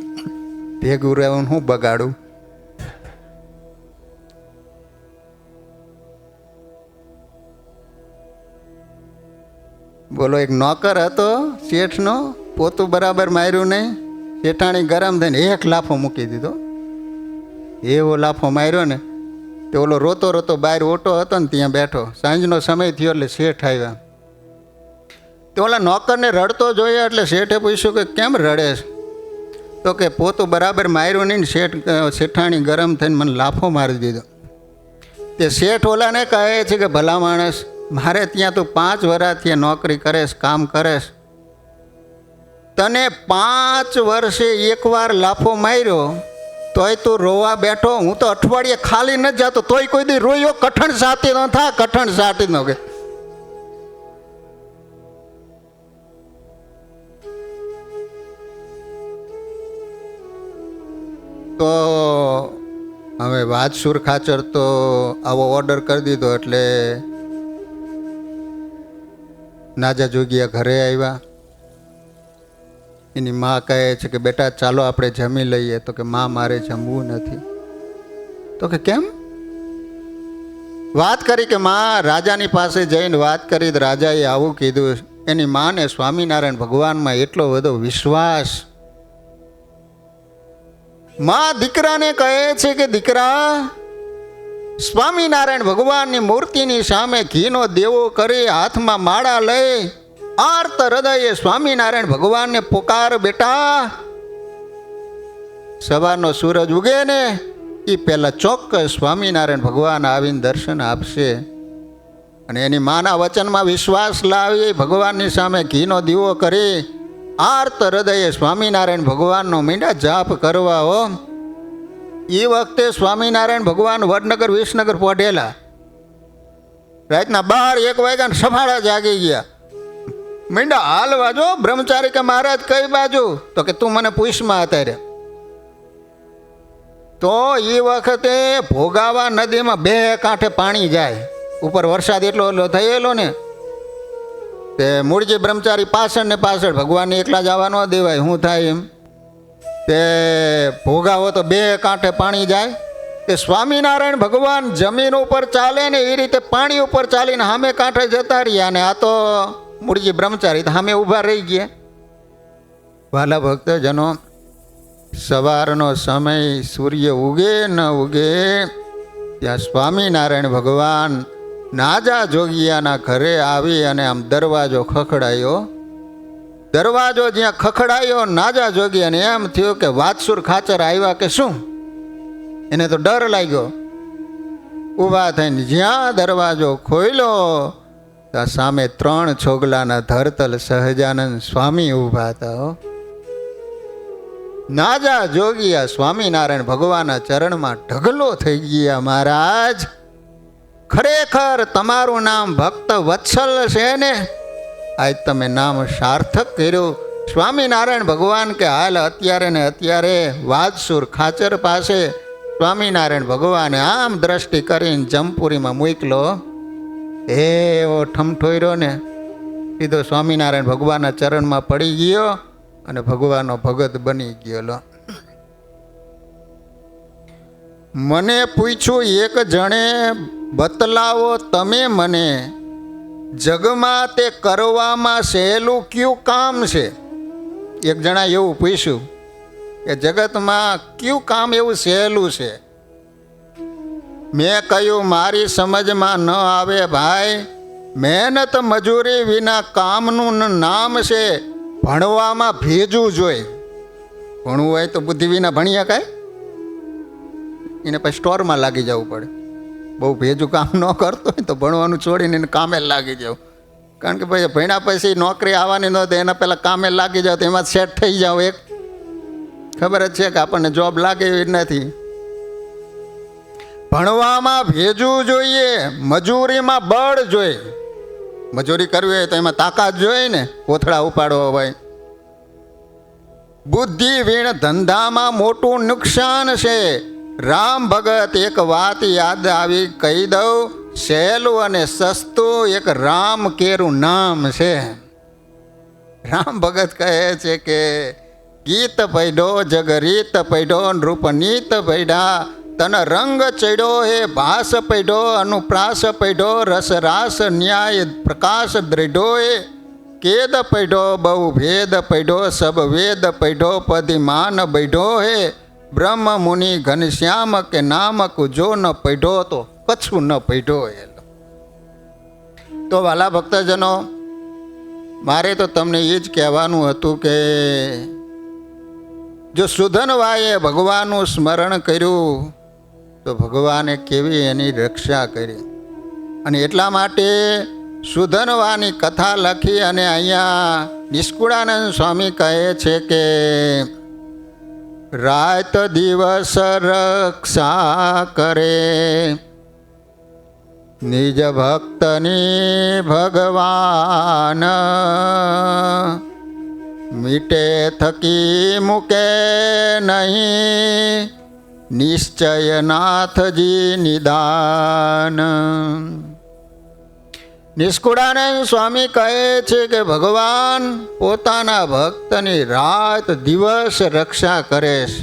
ભેગું રહેવું હું બગાડું. બોલો, એક નોકર હતો શેઠનો, પોતું બરાબર માર્યું નહીં, શેઠાણી ગરમ થઈને એક લાફો મૂકી દીધો. એવો લાફો માર્યો ને તે ઓલો રોતો રોતો બહાર ઓટો હતો ને ત્યાં બેઠો. સાંજનો સમય થયો એટલે શેઠ આવ્યા. તે ઓલા નોકરને રડતો જોયા એટલે શેઠે પૂછ્યું કે કેમ રડે છે? તો કે પોતું બરાબર માર્યું નહીં ને શેઠાણી ગરમ થઈને મને લાફો મારી દીધો. તે શેઠ ઓલાને કહે છે કે ભલા માણસ, મારે ત્યાં તું 5 વર્ષથી નોકરી કરેશ, કામ કરેશ, તને 5 વર્ષે એકવાર લાફો માર્યો તોય તું રોવા બેઠો. હું તો અઠવાડિયે ખાલી ન જતો તોય કોઈ દી રોયો કઠણ સાટી ન થા, કઠણ સાટી ન કે. તો હવે વાજસુર ખાચર તો આવો ઓર્ડર કરી દીધો એટલે નાજા જોગિયા ઘરે આવ્યા. એની મા કહે છે કે બેટા ચાલો આપણે જમી લઈએ. તો કે મા મારે જમવું નથી. તો કે કેમ? વાત કરી કે મા રાજાની પાસે જઈને વાત કરી, રાજાએ આવું કીધું. એની માને સ્વામિનારાયણ ભગવાનમાં એટલો બધો વિશ્વાસ. મા દીકરાને કહે છે કે દીકરા, સ્વામિનારાયણ ભગવાનની મૂર્તિની સામે ઘીનો દેવો કરી હાથમાં માળા લઈ આર્ત હૃદયે સ્વામિનારાયણ ભગવાનને પુકાર બેટા. સવારનો સૂરજ ઉગે ને એ પહેલા ચોક્કસ સ્વામિનારાયણ ભગવાન આવીને દર્શન આપશે. અને એની માના વચનમાં વિશ્વાસ લાવી ભગવાનની સામે ઘીનો દીવો કરી આર્ત હૃદયે સ્વામિનારાયણ ભગવાનનો મીંડા જાપ કરવા. હો, એ વખતે સ્વામિનારાયણ ભગવાન વડનગર વિસનગર પહોંચેલા. રાતના 12-1 વાગ્યા સફાળા જાગી ગયા. મીંડા હાલવા જો. બ્રહ્મચારી કે મહારાજ કઈ બાજુ? તો કે તું મને પૂછમાં અત્યારે. તો એ વખતે ભોગાવા નદીમાં 2 કાંઠે પાણી જાય. ઉપર વરસાદ એટલો થયેલો ને તે મૂળજી બ્રહ્મચારી પાછળ ને પાછળ, ભગવાનને એકલા જવા ન દેવાય. શું થાય એમ તે ભોગાવો તો 2 કાંઠે પાણી જાય. તે સ્વામિનારાયણ ભગવાન જમીન ઉપર ચાલે ને એ રીતે પાણી ઉપર ચાલીને સામે કાંઠે જતા રહ્યા. અને આ તો મૂળજી બ્રહ્મચારી સામે ઊભા રહી ગયા. વાલા ભક્તજનો, સવારનો સમય સૂર્ય ઉગે ન ઉગે ત્યાં સ્વામિનારાયણ ભગવાન નાજા જોગિયાના ઘરે આવી અને આમ દરવાજો ખખડાયો. દરવાજો જ્યાં ખખડાયો નાજા જોગી અને એમ થયું કે વાતસુર ખાચર આવ્યા કે શું. એને તો ડર લાગ્યો. ઊભા થઈને જ્યાં દરવાજો ખોલ્યો ત્યાં સામે 3 છોગલાના ધરતલ સહજાનંદ સ્વામી ઊભા હતા. હો. નાજા જોગિયા સ્વામિનારાયણ ભગવાનના ચરણમાં ઢગલો થઈ ગયા. મહારાજ, ખરેખર તમારું નામ ભક્ત વત્સલ છે ને? આજ તમે નામ સાર્થક કર્યું. સ્વામિનારાયણ ભગવાન કે હાલ અત્યારે ને અત્યારે વાદસુર ખાચર પાસે સ્વામિનારાયણ ભગવાને આમ દ્રષ્ટિ કરીને જમપુરીમાં મૂકલો. એવો ઠમઠોર્યો ને સીધો સ્વામિનારાયણ ભગવાનના ચરણમાં પડી ગયો અને ભગવાનનો ભગત બની ગયો. મને પૂછ્યું એક જણે, બતલાવો તમે મને, જગમાં તે કરવામાં સહેલું કયું કામ છે? એક જણા એવું પૂછ્યું કે જગતમાં કયું કામ એવું સહેલું છે? મેં કહ્યું મારી સમજમાં ન આવે ભાઈ, મહેનત મજૂરી વિના કામનું નામ છે ભણવામાં ભેજવું જોઈએ. ભણવું હોય તો બુદ્ધિ વિના ભણી શકાય? એને પછી સ્ટોરમાં લાગી જવું પડે. બહુ ભેજું કામ ન કરતો હોય તો ભણવાનું છોડીને એને કામે લાગી જાવ. કારણ કે ભાઈ ભણ્યા પછી નોકરી આવવાની ન તો એના પહેલાં કામે લાગી જાવ તો એમાં સેટ થઈ જાવ. એક ખબર જ છે કે આપણને જોબ લાગે એવી નથી. ભણવામાં ભેજવું જોઈએ, મજૂરીમાં બળ જોઈએ. મજૂરી કરવી હોય તો એમાં તાકાત જોઈએ ને, કોથળા ઉપાડવો હોય. બુદ્ધિ વીણ ધંધામાં મોટું નુકસાન છે. રામ ભગત એક વાત યાદ આવી કહી દઉં, સહેલું અને સસ્તું એક રામ કેરું નામ છે. રામ ભગત કહે છે કે ગીત પૈડો જગરીત પૈડો નૃપનીત પૈડા, તન રંગ ચડ્યો હે ભાસ પૈડો અનુપ્રાસ પૈડો રસ રાસ ન્યાય પ્રકાશ દ્રઢો હે, કેદ પૈડો બહુ ભેદ પૈડો સબ વેદ પૈડો પદિમાન બૈઢો હે, બ્રહ્મ મુનિ ઘનશ્યામ કે નામક જો ન પૈઢો તો કછું ન પૈઢો. તો વાલા ભક્તજનો, મારે તો તમને એ જ કહેવાનું હતું કે જો સુધનવાએ ભગવાનનું સ્મરણ કર્યું તો ભગવાને કેવી એની રક્ષા કરી. અને એટલા માટે સુધનવાની કથા લખી અને અહીંયા નિષ્કુળાનંદ સ્વામી કહે છે કે રાત દિવસ રક્ષા કરે નિજ ભક્તની ભગવાન, મીટે થકી મૂકે નહીં નિશ્ચય નાથજી નિદાન. નિષ્કુળાનંદ સ્વામી કહે છે કે ભગવાન પોતાના ભક્તની રાત દિવસ રક્ષા કરે છે.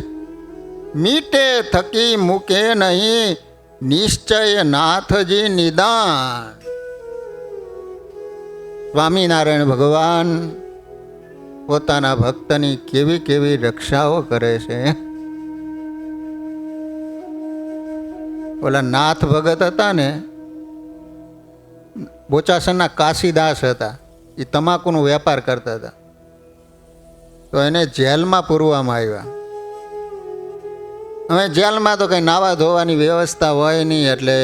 મીટે થકી મૂકે નહીં નિશ્ચય નાથજી નિદાન. સ્વામિનારાયણ ભગવાન પોતાના ભક્તની કેવી કેવી રક્ષાઓ કરે છે. ઓલા નાથ ભગત હતા ને, બોચાસણના કાશીદાસ હતા, એ તમાકુનો વેપાર કરતા હતા. તો એને જેલમાં પૂરવામાં આવ્યા. હવે જેલમાં તો કંઈ નાવા ધોવાની વ્યવસ્થા હોય નહીં, એટલે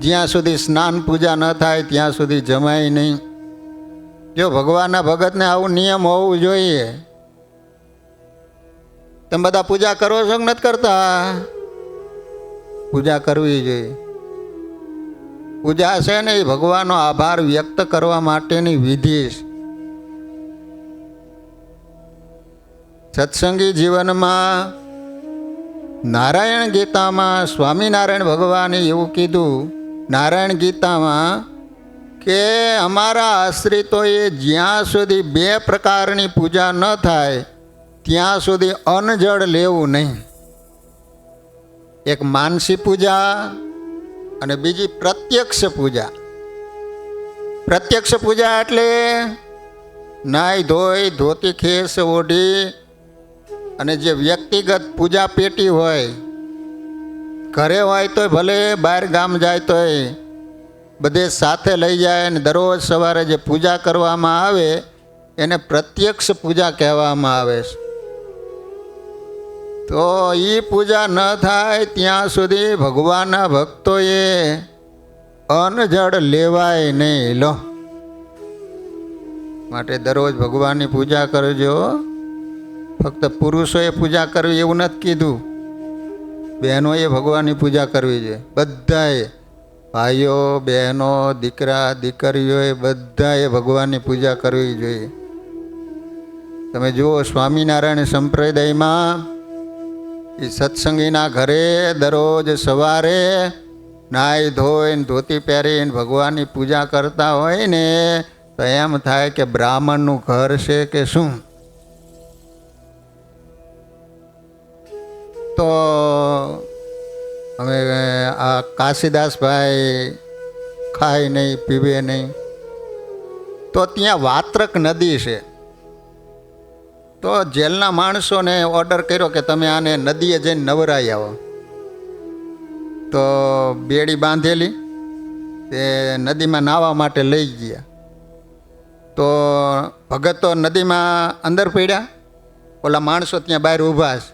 જ્યાં સુધી સ્નાન પૂજા ન થાય ત્યાં સુધી જમાય નહીં. જો ભગવાનના ભગતને આવું નિયમ હોવું જોઈએ. તમે બધા પૂજા કરો છો કે નથી કરતા? પૂજા કરવી જોઈએ. પૂજા છે ને એ ભગવાનનો આભાર વ્યક્ત કરવા માટેની વિધિ છે. સત્સંગી જીવનમાં નારાયણ ગીતામાં સ્વામિનારાયણ ભગવાને એવું કીધું, નારાયણ ગીતામાં, કે અમારા આશ્રિતોએ જ્યાં સુધી 2 પ્રકારની પૂજા ન થાય ત્યાં સુધી અન્નજળ લેવું નહીં. એક માનસી પૂજા અને બીજી પ્રત્યક્ષ પૂજા. પ્રત્યક્ષ પૂજા એટલે નાહી ધોઈ ધોતી ખેસ ઓઢી અને જે વ્યક્તિગત પૂજા પેટી હોય, ઘરે હોય તોય ભલે, બહાર ગામ જાય તોય બધે સાથે લઈ જાય અને દરરોજ સવારે જે પૂજા કરવામાં આવે એને પ્રત્યક્ષ પૂજા કહેવામાં આવે છે. તો એ પૂજા ન થાય ત્યાં સુધી ભગવાનના ભક્તોએ અન્ન જળ લેવાય નહીં. લો, માટે દરરોજ ભગવાનની પૂજા કરજો. ફક્ત પુરુષોએ પૂજા કરવી એવું નથી કીધું, બહેનોએ ભગવાનની પૂજા કરવી જોઈએ. બધાએ, ભાઈઓ બહેનો દીકરા દીકરીઓએ બધાએ ભગવાનની પૂજા કરવી જોઈએ. તમે જુઓ સ્વામિનારાયણ સંપ્રદાયમાં એ સત્સંગીના ઘરે દરરોજ સવારે નાહી ધોઈને ધોતી પહેરીને ભગવાનની પૂજા કરતા હોય ને તો એમ થાય કે બ્રાહ્મણનું ઘર છે કે શું. તો હવે આ કાશીદાસભાઈ ખાય નહીં પીવે નહીં, તો ત્યાં વાત્રક નદી છે. તો જેલના માણસોને ઓર્ડર કર્યો કે તમે આને નદીએ જઈને નવરાઈ આવો. તો બેડી બાંધેલી તે નદીમાં નાહવા માટે લઈ ગયા. તો ભગત તો નદીમાં અંદર પડ્યા, ઓલા માણસો ત્યાં બહાર ઊભા છે.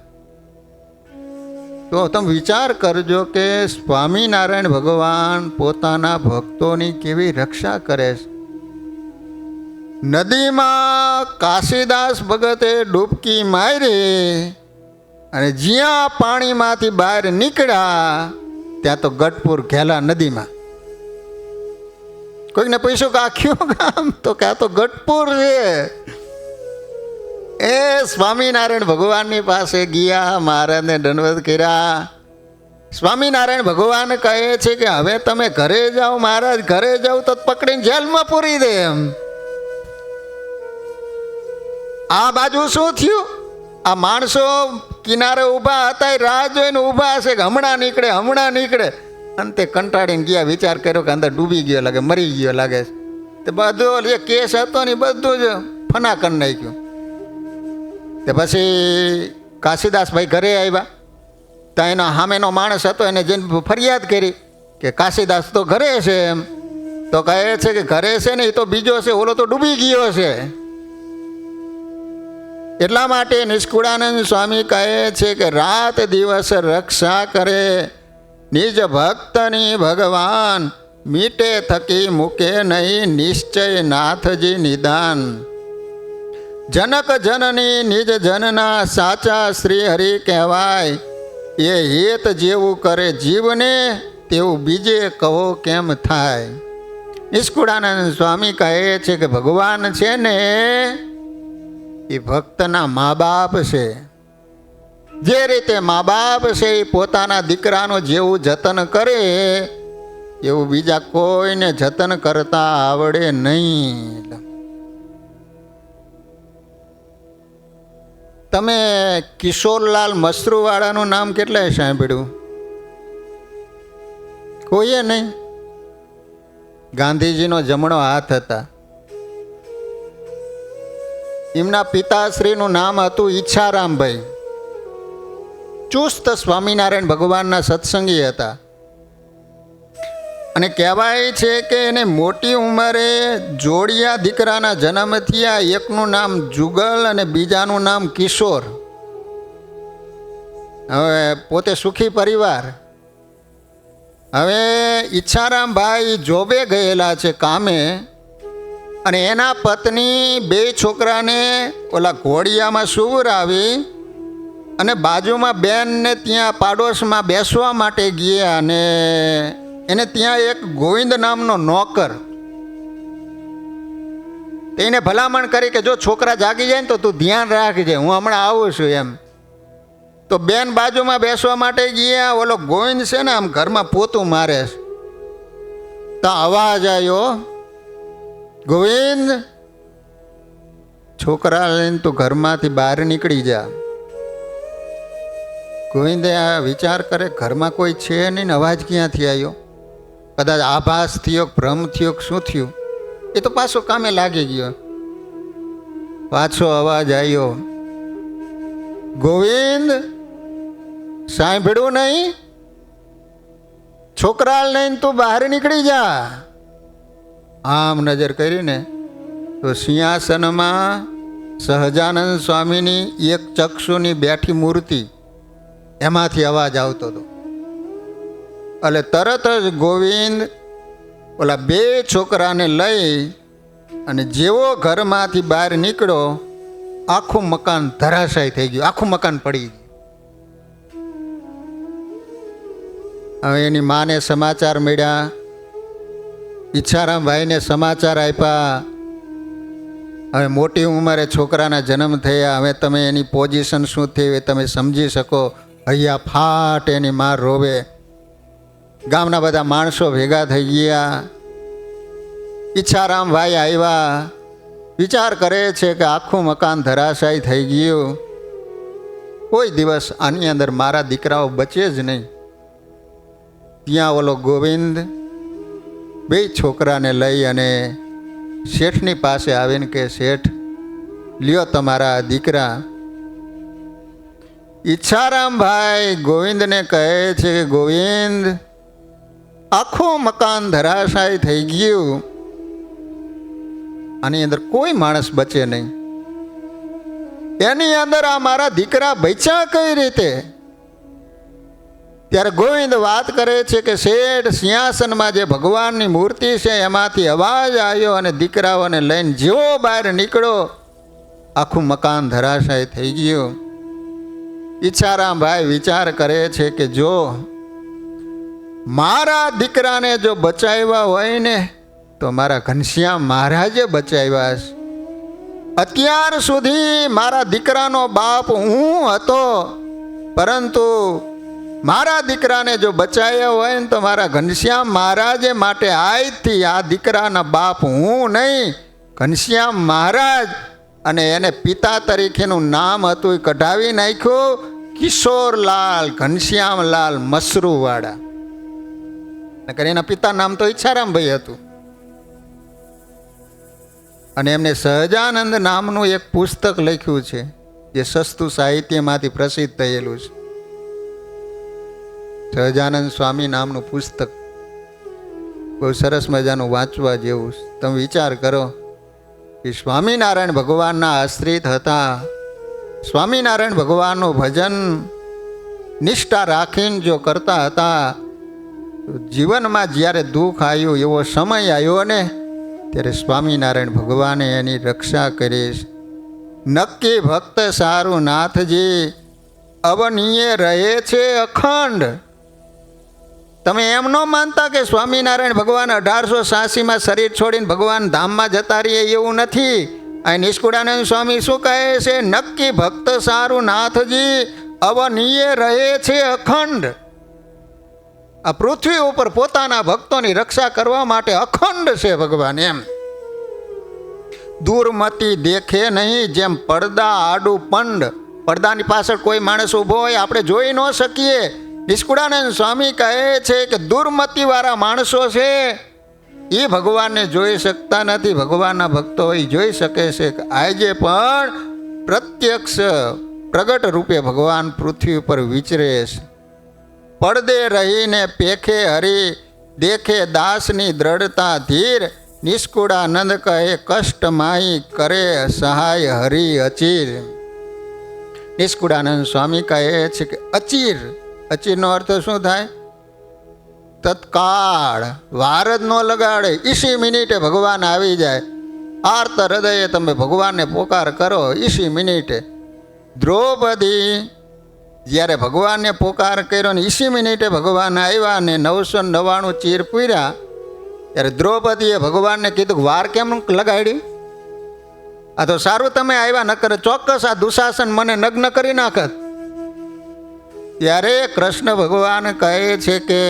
તો તમે વિચાર કરજો કે સ્વામિનારાયણ ભગવાન પોતાના ભક્તોની કેવી રક્ષા કરે છે. નદીમાં કાશીદાસ ભગતે ડૂબકી મારી અને જ્યાં પાણીમાંથી બહાર નીકળ્યા ત્યાં તો ગઢપુર ઘેલા નદીમાં. કોઈને પૂછ્યું કે આ કયું ગામ? તો કે આ તો ગઢપુર છે. એ સ્વામિનારાયણ ભગવાનની પાસે ગયા, મહારાજને દંડવત કર્યા. સ્વામિનારાયણ ભગવાન કહે છે કે હવે તમે ઘરે જાઓ. મહારાજ ઘરે જાઓ તો પકડીને જેલમાં પૂરી દે એમ. આ બાજુ શું થયું? આ માણસો કિનારે ઊભા હતા, રાહ જોઈને ઊભા હશે કે હમણાં નીકળે હમણાં નીકળે. અંતે કંટાળીને ગયા, વિચાર કર્યો કે અંદર ડૂબી ગયો લાગે, મરી ગયો લાગે. તે બધું જે કેસ હતો ને બધું જ ફના કરી નાખ્યું. તે પછી કાશીદાસભાઈ ઘરે આવ્યા. ત્યાં એનો સામેનો માણસ હતો, એને જઈને ફરિયાદ કરી કે કાશીદાસ તો ઘરે છે એમ. તો કહે છે કે ઘરે છે ને એ તો બીજો છે, ઓલો તો ડૂબી ગયો છે. એટલા માટે નિષ્કુળાનંદ સ્વામી કહે છે કે રાત દિવસ રક્ષા કરે, નિજ ભક્તની ભગવાન મીટે થકી મૂકે નહીં, નિશ્ચય નાથજી નિદાન. જનક જનની નિજ જનના સાચા શ્રી હરિ કહેવાય, એ હેત જેવું કરે જીવને તેવું બીજે કહો કેમ થાય. નિષ્કુળાનંદ સ્વામી કહે છે કે ભગવાન છે ને એ ભક્તના મા બાપ છે. જે રીતે મા બાપ છે એ પોતાના દીકરાનું જેવું જતન કરે એવું બીજા કોઈને જતન કરતા આવડે નહીં. તમે કિશોરલાલ મશરૂવાળાનું નામ કેટલાય સાંભળ્યું? કોઈએ નહીં. ગાંધીજીનો જમણો હાથ હતા. એમના પિતાશ્રીનું નામ હતું ઈચ્છારામભાઈ. ચુસ્ત સ્વામિનારાયણ ભગવાનના સત્સંગી હતા. અને કહેવાય છે કે એને મોટી ઉંમરે જોડિયા દીકરાના જન્મ થયા. એકનું નામ જુગલ અને બીજાનું નામ કિશોર. હવે પોતે સુખી પરિવાર. હવે ઈચ્છારામભાઈ જોબે ગયેલા છે કામે, અને એના પત્ની બે છોકરાને ઓલા ઘોડિયામાં સુવરાવી અને બાજુમાં બેનને ત્યાં પાડોશમાં બેસવા માટે ગયા. અને એને ત્યાં એક ગોવિંદ નામનો નોકર, તેને ભલામણ કરી કે જો છોકરા જાગી જાય ને તો તું ધ્યાન રાખજે, હું હમણાં આવું છું એમ. તો બેન બાજુમાં બેસવા માટે ગયા. ઓલો ગોવિંદ છે ને આમ ઘરમાં પોતું મારે છે. તો અવાજ આવ્યો, ગોવિંદ છોકરા લઈને તું ઘરમાંથી બહાર નીકળી જા. ગોવિંદે આ વિચાર કરે ઘરમાં કોઈ છે નહીં, અવાજ ક્યાંથી આવ્યો? કદાચ આભાસ થયો, ભ્રમ થયો, શું થયું? એ તો પાછો કામે લાગી ગયો. પાછો અવાજ આવ્યો, ગોવિંદ સાંભળ્યું નહીં? છોકરા લઈને તું બહાર નીકળી જા. આમ નજર કરીને તો સિંહાસનમાં સહજાનંદ સ્વામીની એક ચક્ષુની બેઠી મૂર્તિ, એમાંથી અવાજ આવતો હતો. એટલે તરત જ ગોવિંદ ઓલા બે છોકરાને લઈ અને જેવો ઘરમાંથી બહાર નીકળ્યો, આખું મકાન ધરાશાયી થઈ ગયું, આખું મકાન પડી ગયું. હવે એની માને સમાચાર મળ્યા, ઈચ્છારામભાઈને સમાચાર આપ્યા. હવે મોટી ઉંમરે છોકરાના જન્મ થયા, હવે તમે એની પોઝિશન શું થઈ એ તમે સમજી શકો. હૈયા ફાટ એની માં રોવે. ગામના બધા માણસો ભેગા થઈ ગયા. ઈચ્છારામભાઈ આવ્યા, વિચાર કરે છે કે આખું મકાન ધરાશાયી થઈ ગયું, કોઈ દિવસ આની અંદર મારા દીકરાઓ બચે જ નહીં. ત્યાં ઓલો ગોવિંદ બે છોકરાને લઈ અને શેઠની પાસે આવીને કે શેઠ લ્યો તમારા દીકરા. ઈચ્છારામભાઈ ગોવિંદને કહે છે કે ગોવિંદ, આખું મકાન ધરાશાયી થઈ ગયું, આની અંદર કોઈ માણસ બચે નહીં. એની અંદર આ મારા દીકરા બચ્યા કઈ રીતે? ત્યારે ગોવિંદ વાત કરે છે કે શેઠ, સિંહાસનમાં જે ભગવાનની મૂર્તિ છે એમાંથી અવાજ આવ્યો અને દીકરાઓને લઈને જેવો બહાર નીકળ્યો, આખું મકાન ધરાશાયી થઈ ગયું. ઈચ્છારામભાઈ વિચાર કરે છે કે જો મારા દીકરાને જો બચાવ્યા હોય ને તો મારા ઘનશ્યામ મહારાજે બચાવ્યા છે. અત્યાર સુધી મારા દીકરાનો બાપ હું હતો, પરંતુ મારા દીકરાને જો બચાવ્યા હોય ને તો મારા ઘનશ્યામ મહારાજે માટે આજથી આ દીકરાના બાપ હું નહીં, ઘનશ્યામ મહારાજ. અને એને પિતા તરીકેનું નામ હતું એ કઢાવી નાખ્યું, કિશોરલાલ ઘનશ્યામલાલ મસરૂવાળા. નકર એના પિતા નામ તો ઈચ્છારામભાઈ હતું. અને એમને સહજાનંદ નામનું એક પુસ્તક લખ્યું છે, જે સસ્તું સાહિત્યમાંથી પ્રસિદ્ધ થયેલું છે. સહજાનંદ સ્વામી નામનું પુસ્તક બહુ સરસ મજાનું, વાંચવા જેવું. તમે વિચાર કરો કે સ્વામિનારાયણ ભગવાનના આશ્રિત હતા. સ્વામિનારાયણ ભગવાનનું ભજન નિષ્ઠા રાખીને જો કરતા હતા, જીવનમાં જ્યારે દુઃખ આવ્યું, એવો સમય આવ્યો ને, ત્યારે સ્વામિનારાયણ ભગવાને એની રક્ષા કરી. નક્કી ભક્ત સારું નાથજી અવનીય રહે છે અખંડ. તમે એમ ન માનતા કે સ્વામિનારાયણ ભગવાન 1886માં શરીર છોડીને ભગવાન ધામમાં જતા રહીએ, એવું નથી. અહીં નિષ્કુળાનંદ સ્વામી શું કહે છે? નક્કી ભક્ત સારું નાથજી અવનીય રહે છે અખંડ. આ પૃથ્વી ઉપર પોતાના ભક્તોની રક્ષા કરવા માટે અખંડ છે ભગવાન. એમ દુર્મતિ દેખે નહીં, જેમ પડદા આડું પંડ. પડદાની પાછળ કોઈ માણસ ઊભો હોય, આપણે જોઈ ન શકીએ. નિષ્કુળાનંદ સ્વામી કહે છે કે દુર્મતિવાળા માણસો છે એ ભગવાનને જોઈ શકતા નથી, ભગવાનના ભક્તો એ જોઈ શકે છે. આજે પણ પ્રત્યક્ષ પ્રગટ રૂપે ભગવાન પૃથ્વી ઉપર વિચરે છે. પડદે રહીને પેખે હરી, દેખે દાસની દ્રઢતા ધીર. નિષ્કુળાનંદ કહે કષ્ટ માહી, કરે સહાય હરી અચીર. નિષ્કુળાનંદ સ્વામી કહે છે કે અચીર, અચીરનો અર્થ શું થાય? તત્કાળ, વાર જ ન લગાડે, ઈસી મિનિટે ભગવાન આવી જાય. આર્ત હૃદયે તમે ભગવાનને પોકાર કરો, ઈસી મિનિટે. દ્રૌપદી જ્યારે ભગવાનને પોકાર કર્યો ને ઈસી મિનિટે ભગવાન આવ્યા ને 999 ચીર પૂર્યા, ત્યારે દ્રૌપદીએ ભગવાનને કીધું વાર કેમ લગાડી? આ તો સારું તમે આવ્યા, નકર ચોક્કસ આ દુશાસન મને નગ્ન કરી નાખત. ત્યારે કૃષ્ણ ભગવાન કહે છે કે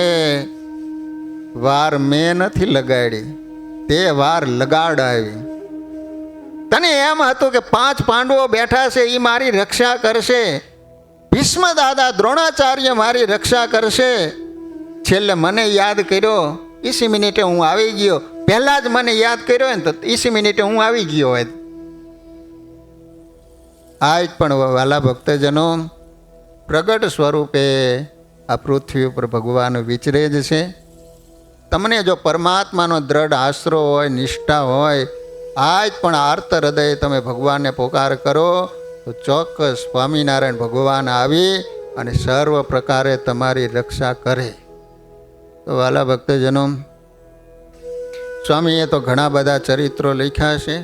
વાર મેં નથી લગાડી, તે વાર લગાડાવી. તને એમ હતું કે 5 પાંડવો બેઠા છે, એ મારી રક્ષા કરશે. ભીષ્મ દાદા દ્રોણાચાર્ય મારી રક્ષા કરશે. છેલ્લે મને યાદ કર્યો, ઈસી મિનિટે હું આવી ગયો. પહેલાં જ મને યાદ કર્યો ને તો ઈસી મિનિટે હું આવી ગયો હોય. આજ પણ વાલા ભક્તજનો, પ્રગટ સ્વરૂપે આ પૃથ્વી ઉપર ભગવાન વિચરે જ છે. તમને જો પરમાત્માનો દ્રઢ આશરો હોય, નિષ્ઠા હોય, આજ પણ આર્ત હૃદય તમે ભગવાનને પોકાર કરો તો ચોક્કસ સ્વામિનારાયણ ભગવાન આવી અને સર્વ પ્રકારે તમારી રક્ષા કરે. તો વાલા ભક્તજનો, સ્વામીએ તો ઘણા બધા ચરિત્રો લખ્યા છે.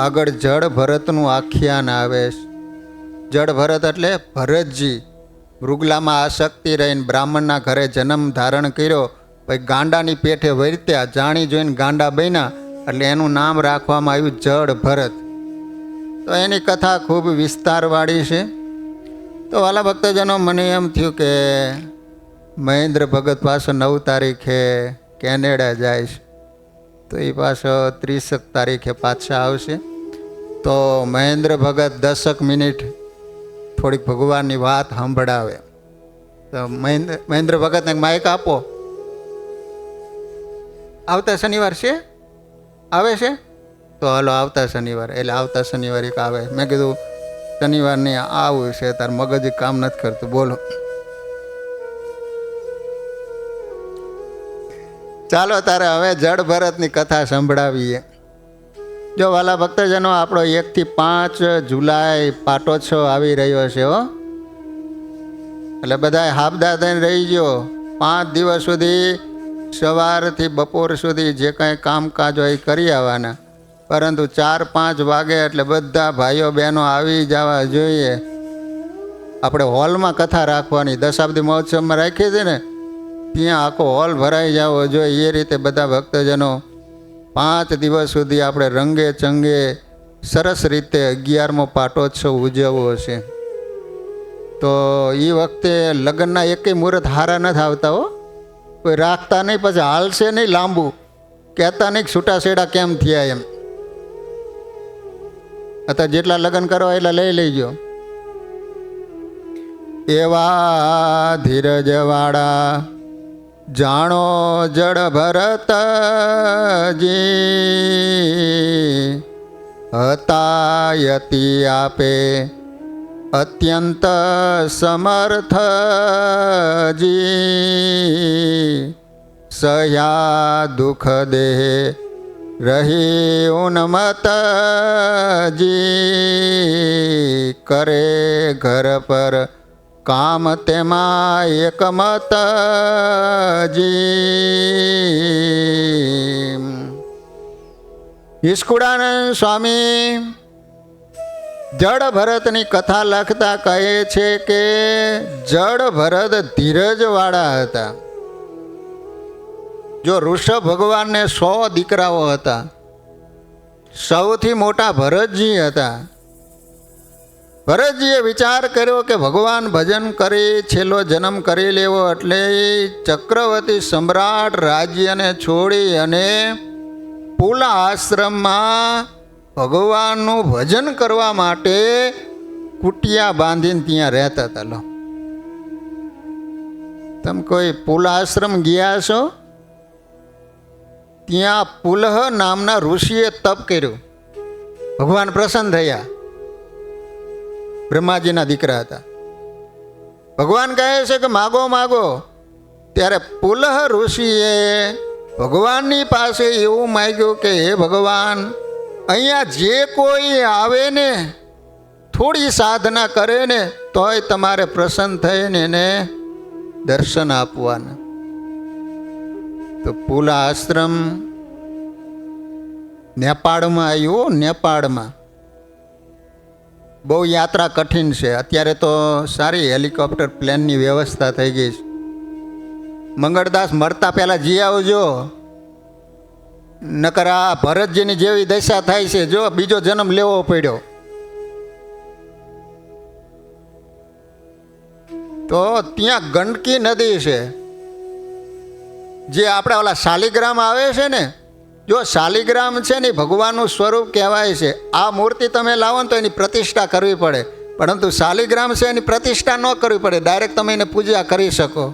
આગળ જળ ભરતનું આખ્યાન આવે છે. જળ ભરત એટલે ભરતજી મૃગલામાં આસક્તિ રહીને બ્રાહ્મણના ઘરે જન્મ ધારણ કર્યો, પછી ગાંડાની પેઠે વર્ત્યા, જાણી જોઈને ગાંડા બન્યા, એટલે એનું નામ રાખવામાં આવ્યું જળ ભરત. તો એની કથા ખૂબ વિસ્તારવાળી છે. તો વાલા ભક્તજનો, મને એમ થયું કે મહેન્દ્ર ભગત પાછો 9 તારીખે કેનેડા જાય છે, તો એ પાછો 30 તારીખે પાછા આવશે. તો મહેન્દ્ર ભગત 10 મિનિટ થોડીક ભગવાનની વાત સંભળાવે. તો મહેન્દ્ર ભગતને માઇક આપો. આવતા શનિવાર છે, આવે છે? તો હાલો આવતા શનિવાર, એટલે આવતા શનિવારે એક આવે. મેં કીધું શનિવારની આવું છે, તાર મગજ કામ નથી કરતું, બોલો. ચાલો તારે હવે જળ ભરતની કથા સંભળાવીએ. જો વાલા ભક્તજનો, આપણો 1 થી 5 જુલાઈ પાટોત્સવ આવી રહ્યો છે હો. એટલે બધાએ હાબદા થઈને રહી ગયો. 5 દિવસ સુધી સવારથી બપોર સુધી જે કાંઈ કામકાજ હોય એ કરી આવવાના, પરંતુ 4-5 વાગે એટલે બધા ભાઈઓ બહેનો આવી જવા જોઈએ. આપણે હોલમાં કથા રાખવાની, દશાબ્દી મહોત્સવમાં રાખી હતી ને, ત્યાં આખો હોલ ભરાઈ જવો જોઈએ. એ રીતે બધા ભક્તજનો 5 દિવસ સુધી આપણે રંગે ચંગે સરસ રીતે 11મો પાટોત્સવ ઉજવવો છે. તો એ વખતે લગ્નના એકેય મુહૂર્ત હારા નથી આવતા હો. કોઈ રાખતા નહીં, પછી હાલશે નહીં લાંબુ, કહેતા નહીં છૂટાછેડા કેમ થયા એમ. અત્યારે જેટલા લગ્ન કરવા એટલા લઈ લેજો. એવા ધીરજવાળા જાણો જળ ભરતજી, હતા યતિ આપે અત્યંત સમર્થજી, સહ્યા દુઃખ દેહ રહી ઉન્મતજી, કરે ઘર પર કામ તેમાં એકમતજી. ઈસ્કુડાનંદ સ્વામી જળ ભરતની કથા લખતા કહે છે કે જળ ભરત ધીરજવાળા હતા. જો ઋષભ ભગવાનને 100 દીકરાઓ હતા, સૌથી મોટા ભરતજી હતા. ભરતજીએ વિચાર કર્યો કે ભગવાન ભજન કરી છેલ્લો જન્મ કરી લેવો, એટલે ચક્રવર્તી સમ્રાટ રાજ્યને છોડી અને પુલા આશ્રમમાં ભગવાનનું ભજન કરવા માટે કુટિયા બાંધીને ત્યાં રહેતા હતા. લો, તમે કોઈ પુલા આશ્રમ ગયા છો? ત્યાં પુલહ નામના ઋષિએ તપ કર્યું, ભગવાન પ્રસન્ન થયા. બ્રહ્માજીના દીકરા હતા. ભગવાન કહે છે કે માગો માગો. ત્યારે પુલહ ઋષિએ ભગવાનની પાસે એવું માગ્યું કે હે ભગવાન, અહીંયા જે કોઈ આવે ને, થોડી સાધના કરે ને, તોય તમારે પ્રસન્ન થઈને એને દર્શન આપવાના. તો પુલા આશ્રમ નેપાળમાં આવ્યું. નેપાળમાં બહુ યાત્રા કઠિન છે. અત્યારે તો સારી હેલિકોપ્ટર પ્લેનની વ્યવસ્થા થઈ ગઈ છે. મંગળદાસ મરતા પહેલાં જી આવજો, નકર આ ભરતજીની જેવી દશા થાય છે. જો બીજો જન્મ લેવો પડ્યો. તો ત્યાં ગંડકી નદી છે, જે આપણે ઓલા શાલિગ્રામ આવે છે ને, જો શાલિગ્રામ છે ને ભગવાનનું સ્વરૂપ કહેવાય છે. આ મૂર્તિ તમે લાવો ને તો એની પ્રતિષ્ઠા કરવી પડે, પરંતુ શાલિગ્રામ છે એની પ્રતિષ્ઠા ન કરવી પડે. ડાયરેક્ટ તમે એને પૂજા કરી શકો,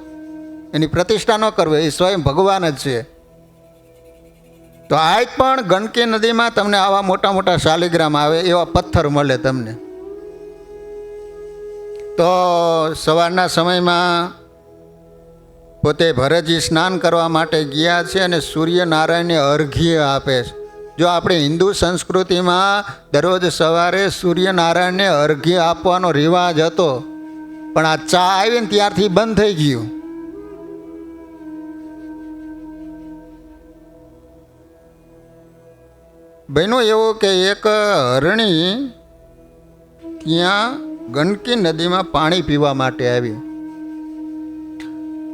એની પ્રતિષ્ઠા ન કરવી. એ સ્વયં ભગવાન જ છે. તો આજ પણ ગંડકી નદીમાં તમને આવા મોટા મોટા શાલિગ્રામ આવે, એવા પથ્થર મળે તમને. તો સવારના સમયમાં પોતે ભરતજી સ્નાન કરવા માટે ગયા છે અને સૂર્યનારાયણને અર્ઘ્ય આપે છે. જો આપણે હિન્દુ સંસ્કૃતિમાં દરરોજ સવારે સૂર્યનારાયણને અર્ઘ્ય આપવાનો રિવાજ હતો, પણ આ ચા આવીને ત્યારથી બંધ થઈ ગયું. બહેનો એવું કે એક હરણી ત્યાં ગંડકી નદીમાં પાણી પીવા માટે આવી,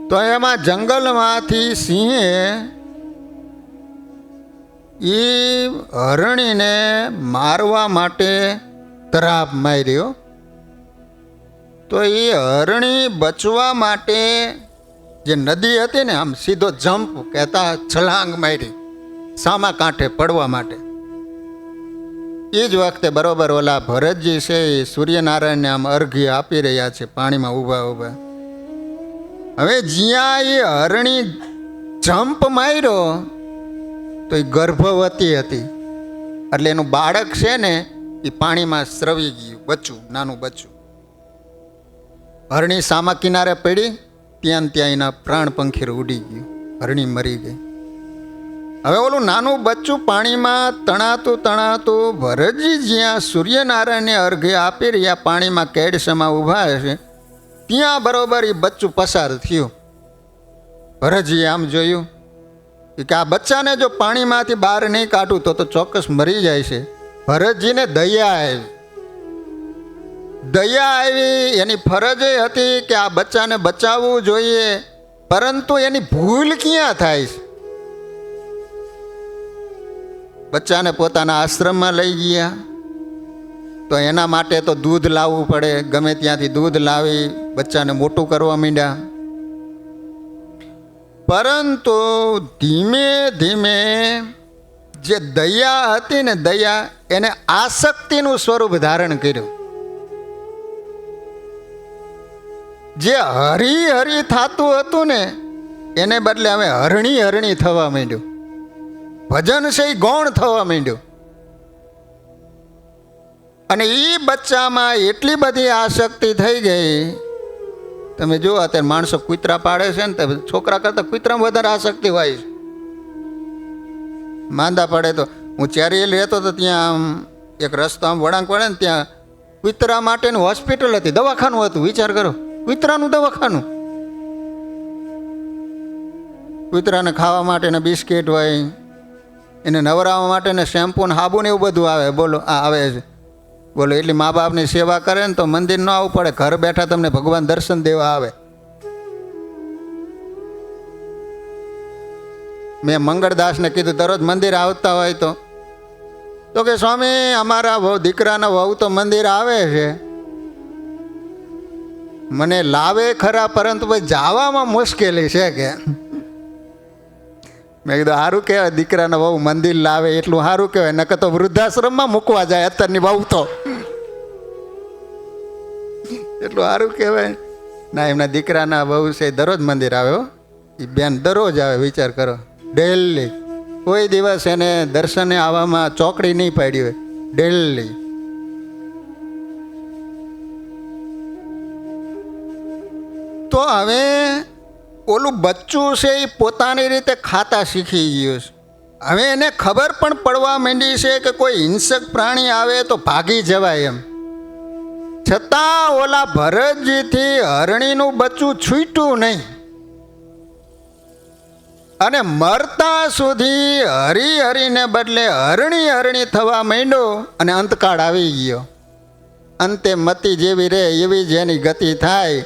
તો એમાં જંગલમાંથી સિંહે એ હરણીને મારવા માટે તરાપ માર્યો. તો એ હરણી બચવા માટે જે નદી હતી ને, આમ સીધો જમ્પ કહેતા છલાંગ મારી સામા કાંઠે પડવા માટે. એ જ વખતે બરોબર ઓલા ભરતજી છે એ સૂર્યનારાયણને આમ અર્ઘ્ય આપી રહ્યા છે પાણીમાં ઊભા ઊભા. હવે જ્યાં એ હરણી જમ્પ માર્યો તો એ ગર્ભવતી હતી, એટલે એનું બાળક છે ને એ પાણીમાં સ્રવી ગયું, બચ્ચું, નાનું બચ્ચું. હરણી સામા કિનારે પડી, ત્યાં એના પ્રાણ પંખીર ઉડી ગયું, હરણી મરી ગઈ. હવે ઓલું નાનું બચ્ચું પાણીમાં તણાતું તણાતું ભરતજી જ્યાં સૂર્યનારાયણને અર્ઘ્ય આપી રહ્યા પાણીમાં કેડસમાં ઊભા છે, ત્યાં બરોબર એ બચ્ચું પસાર થયું. ભરતજીએ આમ જોયું કે આ બચ્ચાને જો પાણીમાંથી બહાર નહીં કાઢું તો ચોક્કસ મરી જાય છે. ભરતજીને દયા આવી. દયા આવી, એની ફરજ એ હતી કે આ બચ્ચાને બચાવવું જોઈએ, પરંતુ એની ભૂલ ક્યાં થાય છે? બચ્ચાને પોતાના આશ્રમમાં લઈ ગયા, તો એના માટે તો દૂધ લાવવું પડે. ગમે ત્યાંથી દૂધ લાવી બચ્ચાને મોટું કરવા માંડ્યા. પરંતુ ધીમે ધીમે જે દયા હતી ને, દયા એને આસક્તિનું સ્વરૂપ ધારણ કર્યું. જે હરી હરી થતું હતું ને એને બદલે હવે હરણી હરણી થવા માંડ્યું. ભજન છે એ ગૌણ થવા માંડ્યું. અને એ બચ્ચામાં એટલી બધી આસક્તિ થઈ ગઈ. તમે જુઓ અત્યારે માણસો કૂતરા પાડે છે ને, તો છોકરા કરતાં કૂતરામાં વધારે આસક્તિ હોય છે. માંદા પડે તો હું ચેરીએ રહેતો તો ત્યાં આમ એક રસ્તો આમ વળાંક પડે ને, ત્યાં કૂતરા માટેનું હોસ્પિટલ હતી, દવાખાનું હતું. વિચાર કરો, કૂતરાનું દવાખાનું. કૂતરાને ખાવા માટેના બિસ્કિટ હોય, એને નવરાવવા માટેને શેમ્પૂ ને સાબુ ને એવું બધું આવે. બોલો આ આવે છે, બોલો એટલી મા બાપની સેવા કરે ને તો મંદિર ન આવવું પડે, ઘર બેઠા તમને ભગવાન દર્શન દેવા આવે. મેં મંગળદાસને કીધું દરરોજ મંદિર આવતા હોય તો કે સ્વામી અમારા દીકરાના વહુ તો મંદિર આવે છે, મને લાવે ખરા, પરંતુ ભાઈ જવામાં મુશ્કેલી છે કે. મેં કીધું સારું કહેવાય, દીકરાના વહુ મંદિર લાવે એટલું સારું કહેવાય, નકર તો વૃદ્ધાશ્રમમાં મૂકવા જાય અત્યારની વહુ તો. એટલું સારું કહેવાય ના. એમના દીકરાના વહુ છે દરરોજ મંદિર આવે હો. એ બેન દરરોજ આવે, વિચાર કરો, ડેલી. કોઈ દિવસ એને દર્શને આવવામાં ચોકડી નહીં પાડી હોય, ડેલી. તો હવે ઓલું બચ્ચું છે એ પોતાની રીતે ખાતા શીખી ગયું છે. હવે એને ખબર પણ પડવા માંડી છે કે કોઈ હિંસક પ્રાણી આવે તો ભાગી જવાય એમ. છતાં ઓલા ભરતજીથી હરણીનું બચ્ચું છૂટ્યું નહીં, અને મરતા સુધી હરી હરીને બદલે હરણી હરણી થવા માંડ્યો, અને અંતકાળ આવી ગયો. અંતે મતી જેવી રહે એવી જેની ગતિ થાય.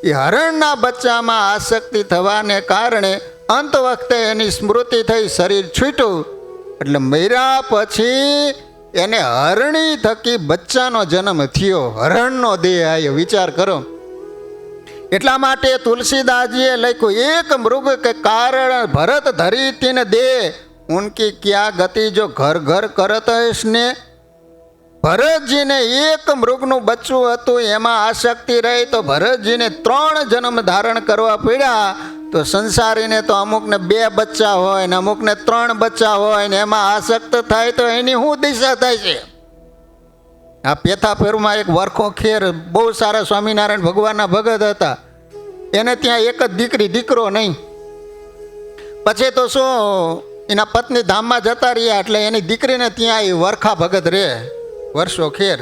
એ હરણના બચ્ચામાં આસક્તિ થવાને કારણે અંત વખતે એની સ્મૃતિ થઈ, શરીર છૂટ્યું. એટલે મર્યા પછી એને હરણી થકી બચ્ચાનો જન્મ થયો, હરણનો દેહ આવ્યો. વિચાર કરો. એટલા માટે તુલસીદાસજીએ લખ્યું, એક મૃગ કે કારણ ભરત ધરી તીન દે, ઉનકી ક્યાં ગતિ જો ઘર ઘર કરત હશને. ભરતજીને એક મૃગનું બચ્ચું હતું, એમાં આસક્તિ રહી તો ભરતજીને 3 જન્મ ધારણ કરવા પડ્યા. તો સંસારીને તો અમુકને 2 બચ્ચા હોય ને અમુકને 3 બચ્ચા હોય ને એમાં આસક્ત થાય તો એની શું દિશા થાય છે? આ પેથાપેરમાં એક વરખો ખેર બહુ સારા સ્વામિનારાયણ ભગવાનના ભગત હતા. એને ત્યાં એક જ દીકરી, દીકરો નહીં. પછી તો શું, એના પત્ની ધામમાં જતા રહ્યા એટલે એની દીકરીને ત્યાં એ વરખા ભગત રહે વર્ષો ખેર.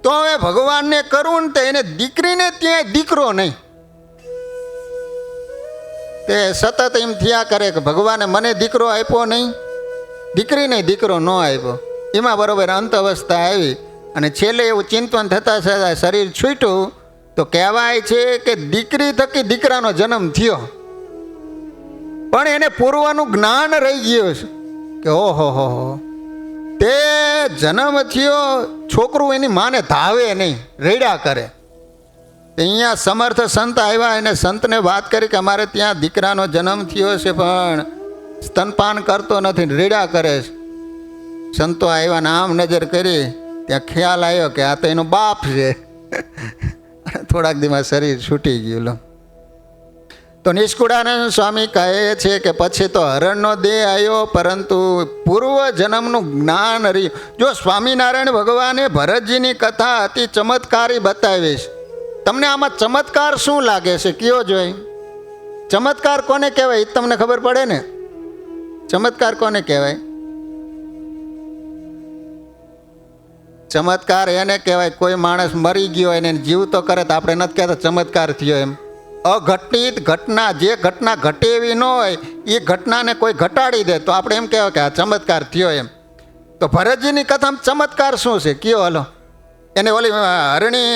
તો હવે ભગવાનને કરવું ને તો એને દીકરીને ત્યાં દીકરો નહીં. તે સતત એમ થયા કરે કે ભગવાને મને દીકરો આપ્યો નહીં, દીકરીને દીકરો ન આપ્યો. એમાં બરોબર અંત અવસ્થા આવી અને છેલ્લે એવું ચિંતન થતાં થતાં શરીર છૂટ્યું. તો કહેવાય છે કે દીકરી થકી દીકરાનો જન્મ થયો, પણ એને પૂર્વનું જ્ઞાન રહી ગયું છે કે ઓહો હો તે જન્મ થયો, છોકરું એની માને ધાવે નહીં, રેડા કરે. અહીંયા સમર્થ સંત આવ્યા અને સંતને વાત કરી કે અમારે ત્યાં દીકરાનો જન્મ થયો છે પણ સ્તનપાન કરતો નથી, રેડા કરે છે. સંતો આવ્યા ને આમ નજર કરી, ત્યાં ખ્યાલ આવ્યો કે આ તો એનો બાપ છે. થોડાક દીમાં શરીર છૂટી ગયું. લો તો નિષ્કુળાનંદ સ્વામી કહે છે કે પછી તો હરણનો દેહ આવ્યો, પરંતુ પૂર્વ જન્મનું જ્ઞાન રહ્યું. જો સ્વામિનારાયણ ભગવાને ભરતજીની કથા અતિ ચમત્કારી બતાવી છે. તમને આમાં ચમત્કાર શું લાગે છે કયો જોઈ? ચમત્કાર કોને કહેવાય એ તમને ખબર પડે ને? ચમત્કાર કોને કહેવાય? ચમત્કાર એને કહેવાય કોઈ માણસ મરી ગયો એને જીવતો કરે તો આપણે નથી કહેતા ચમત્કાર થયો એમ. અઘટિત ઘટના, જે ઘટના ઘટે એવી ન હોય એ ઘટનાને કોઈ ઘટાડી દે તો આપણે એમ કહેવાય કે આ ચમત્કાર થયો એમ. તો ભરતજીની કથામાં ચમત્કાર શું છે કયો? હલો, એને ઓલી હરણી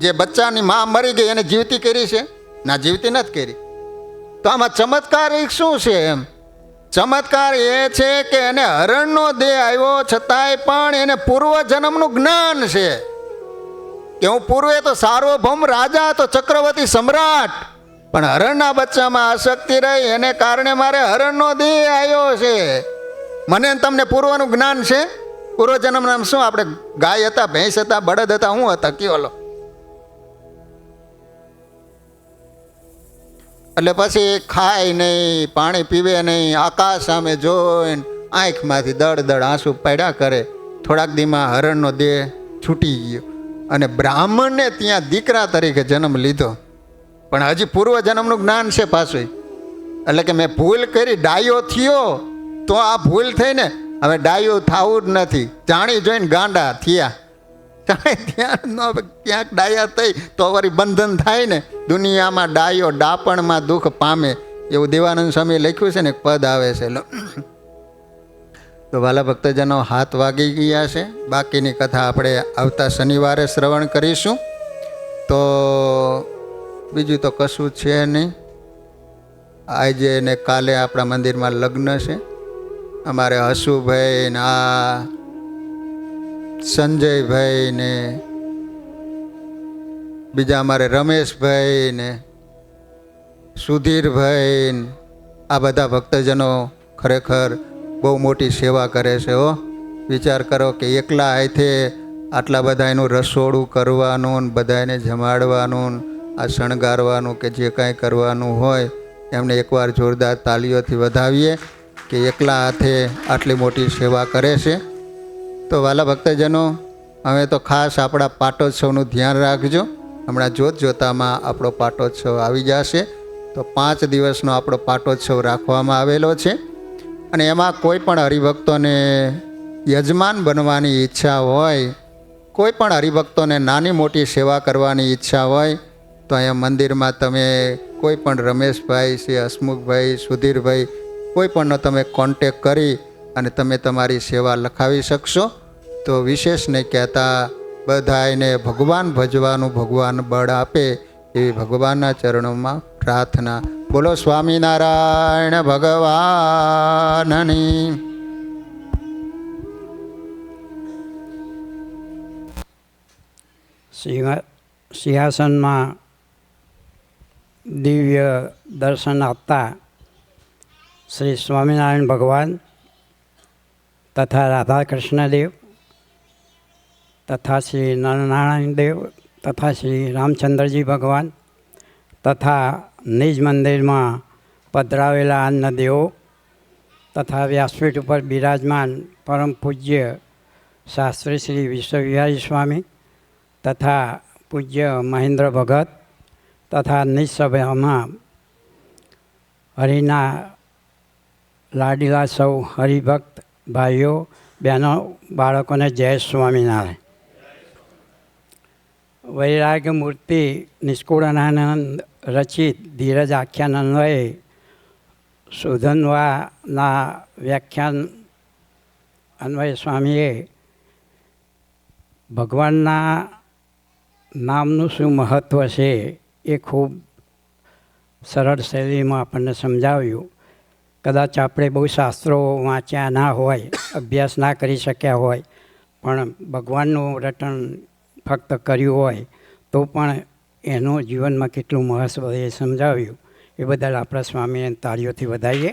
જે બચ્ચાની મા મરી ગઈ એને જીવતી કરી છે? ના, જીવતી નથી કરી. તો આમાં ચમત્કાર એક શું છે એમ? ચમત્કાર એ છે કે એને હરણનો દેહ આવ્યો છતાંય પણ એને પૂર્વ જન્મનું જ્ઞાન છે કે હું પૂર્વે તો સાર્વભૌમ રાજા, તો ચક્રવર્તી સમ્રાટ, પણ હરણના બચ્ચામાં આસક્તિ રહી એને કારણે મારે હરણનો દેહ આવ્યો છે. મને તમને પૂર્વનું જ્ઞાન છે? પૂર્વ જન્મના શું આપણે ગાય હતા, ભેંસ હતા, બળદ હતા, શું હતા કયો? લો એટલે પછી ખાય નહીં, પાણી પીવે નહીં, આકાશ સામે જોઈને આંખમાંથી દળ દળ આંસુ પડ્યા કરે. થોડાક દીમાં હરણનો દેહ છૂટી ગયો અને બ્રાહ્મણને ત્યાં દીકરા તરીકે જન્મ લીધો, પણ હજી પૂર્વ જન્મનું જ્ઞાન છે પાછું. એટલે કે મેં ભૂલ કરી, ડાયો થયો તો આ ભૂલ થઈ ને, હવે ડાયો થવું જ નથી. જાણી જોઈને ગાંડા થયા. ક્યાંક ડાયા થઈ તો વળી બંધન થાય ને. દુનિયામાં ડાયો ડાપણમાં દુઃખ પામે, એવું દેવાનંદ સ્વામીએ લખ્યું છે ને, એક પદ આવે છે. તો વાલા ભક્તજનો, હાથ વાગી ગયા છે. બાકીની કથા આપણે આવતા શનિવારે શ્રવણ કરીશું. તો બીજું તો કશું છે નહીં. આજે ને કાલે આપણા મંદિરમાં લગ્ન છે. અમારે હસુભાઈ ને આ સંજયભાઈ ને બીજા અમારે રમેશભાઈ ને સુધીરભાઈ ને આ બધા ભક્તજનો ખરેખર બહુ મોટી સેવા કરે છે. વિચાર કરો કે એકલા હાથે આટલા બધા એનું રસોડું કરવાનું ને બધાને જમાડવાનું, આ શણગારવાનું કે જે કાંઈ કરવાનું હોય એમને એકવાર જોરદાર તાલીઓથી વધાવીએ કે એકલા હાથે આટલી મોટી સેવા કરે છે. તો વાલા ભક્તજનો, હવે તો ખાસ આપણા પાટોત્સવનું ધ્યાન રાખજો. હમણાં જોતજોતામાં આપણો પાટોત્સવ આવી જશે. તો 5 દિવસનો આપણો પાટોત્સવ રાખવામાં આવેલો છે અને એમાં કોઈ પણ હરિભક્તોને યજમાન બનવાની ઈચ્છા હોય, કોઈ પણ હરિભક્તોને નાની મોટી સેવા કરવાની ઈચ્છા હોય તો અહીંયા મંદિરમાં તમે કોઈ પણ રમેશભાઈ છે, હસમુખભાઈ, સુધીરભાઈ, કોઈ પણનો તમે કોન્ટેક કરી અને તમે તમારી સેવા લખાવી શકશો. તો વિશેષ નહીં કહેતા, બધાને ભગવાન ભજવાનું ભગવાન બળ આપે એવી ભગવાનના ચરણોમાં પ્રાર્થના. બોલો સ્વામિનારાયણ ભગવાનની. સિંહાસનમાં દિવ્ય દર્શન આપતા શ્રી સ્વામિનારાયણ ભગવાન તથા રાધાકૃષ્ણ દેવ તથા શ્રી નરનારાયણ દેવ તથા શ્રી રામચંદ્રજી ભગવાન તથા નિજ મંદિરમાં પધરાવેલા અન્ન દેવો તથા વ્યાસપીઠ ઉપર બિરાજમાન પરમ પૂજ્ય શાસ્ત્રી શ્રી વિશ્વવિહારી સ્વામી તથા પૂજ્ય મહેન્દ્ર ભગત તથા નિસભામાં હરિના લાડીલા સૌ હરિભક્ત ભાઈઓ બહેનો બાળકોને જય સ્વામિનારાયણ. વૈરાગ્ય મૂર્તિ નિષ્કુળાનંદ રચિત ધીરજ આખ્યાન અન્વયે સુધનવાના વ્યાખ્યાન અન્વયે સ્વામીએ ભગવાનના નામનું શું મહત્ત્વ છે એ ખૂબ સરળ શૈલીમાં આપણને સમજાવ્યું. કદાચ આપણે બહુ શાસ્ત્રો વાંચ્યા ના હોય, અભ્યાસ ના કરી શક્યા હોય, પણ ભગવાનનું રટણ ફક્ત કર્યું હોય તો પણ એનું જીવનમાં કેટલું મહત્ત્વ એ સમજાવ્યું. એ બદલ આપણા સ્વામીને તાળીઓથી વધાવીએ.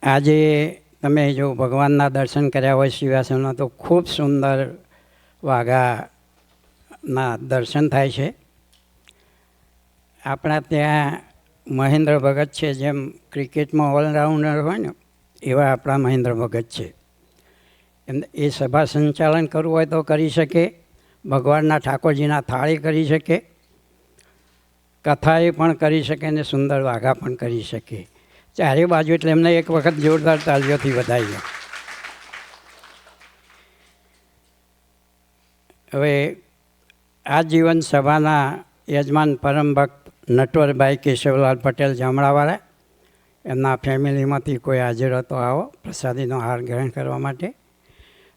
આજે તમે જો ભગવાનના દર્શન કર્યા હોય શિવાસનમાં તો ખૂબ સુંદર વાઘાના દર્શન થાય છે. આપણા ત્યાં મહેન્દ્ર ભગત છે, જેમ ક્રિકેટમાં ઓલરાઉન્ડર હોય ને એવા આપણા મહેન્દ્ર ભગત છે. એ સભા સંચાલન કરવું હોય તો કરી શકે, ભગવાનના ઠાકોરજીના થાળી કરી શકે, કથાએ પણ કરી શકે ને સુંદર વાઘા પણ કરી શકે. ચારે બાજુ એટલે એમને એક વખત જોરદાર તાળીઓથી વધાવીએ. હવે આ જીવન સભાના યજમાન પરમ ભક્ત નટવરભાઈ કેશવલાલ પટેલ જામણાવાળા, એમના ફેમિલીમાંથી કોઈ હાજર હતો આવો પ્રસાદીનો હાર ગ્રહણ કરવા માટે.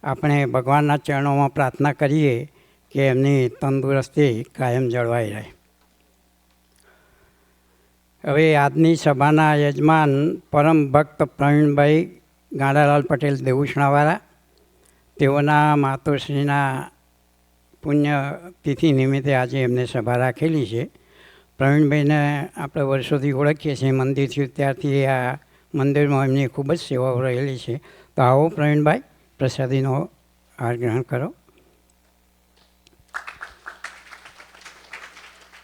આપણે ભગવાનના ચરણોમાં પ્રાર્થના કરીએ કે એમની તંદુરસ્તી કાયમ જળવાઈ રહે. હવે આજની સભાના યજમાન પરમ ભક્ત પ્રવીણભાઈ ગાંડાલાલ પટેલ દેવુસણાવાળા, તેઓના માતુશ્રીના પુણ્ય તિથિ નિમિત્તે આજે એમને સભા રાખેલી છે. પ્રવીણભાઈને આપણે વર્ષોથી ઓળખીએ છીએ, મંદિર થયું ત્યારથી આ મંદિરમાં એમની ખૂબ જ સેવાઓ રહેલી છે. તો આવો પ્રવીણભાઈ, પ્રસાદીનો હાર ગ્રહણ કરો.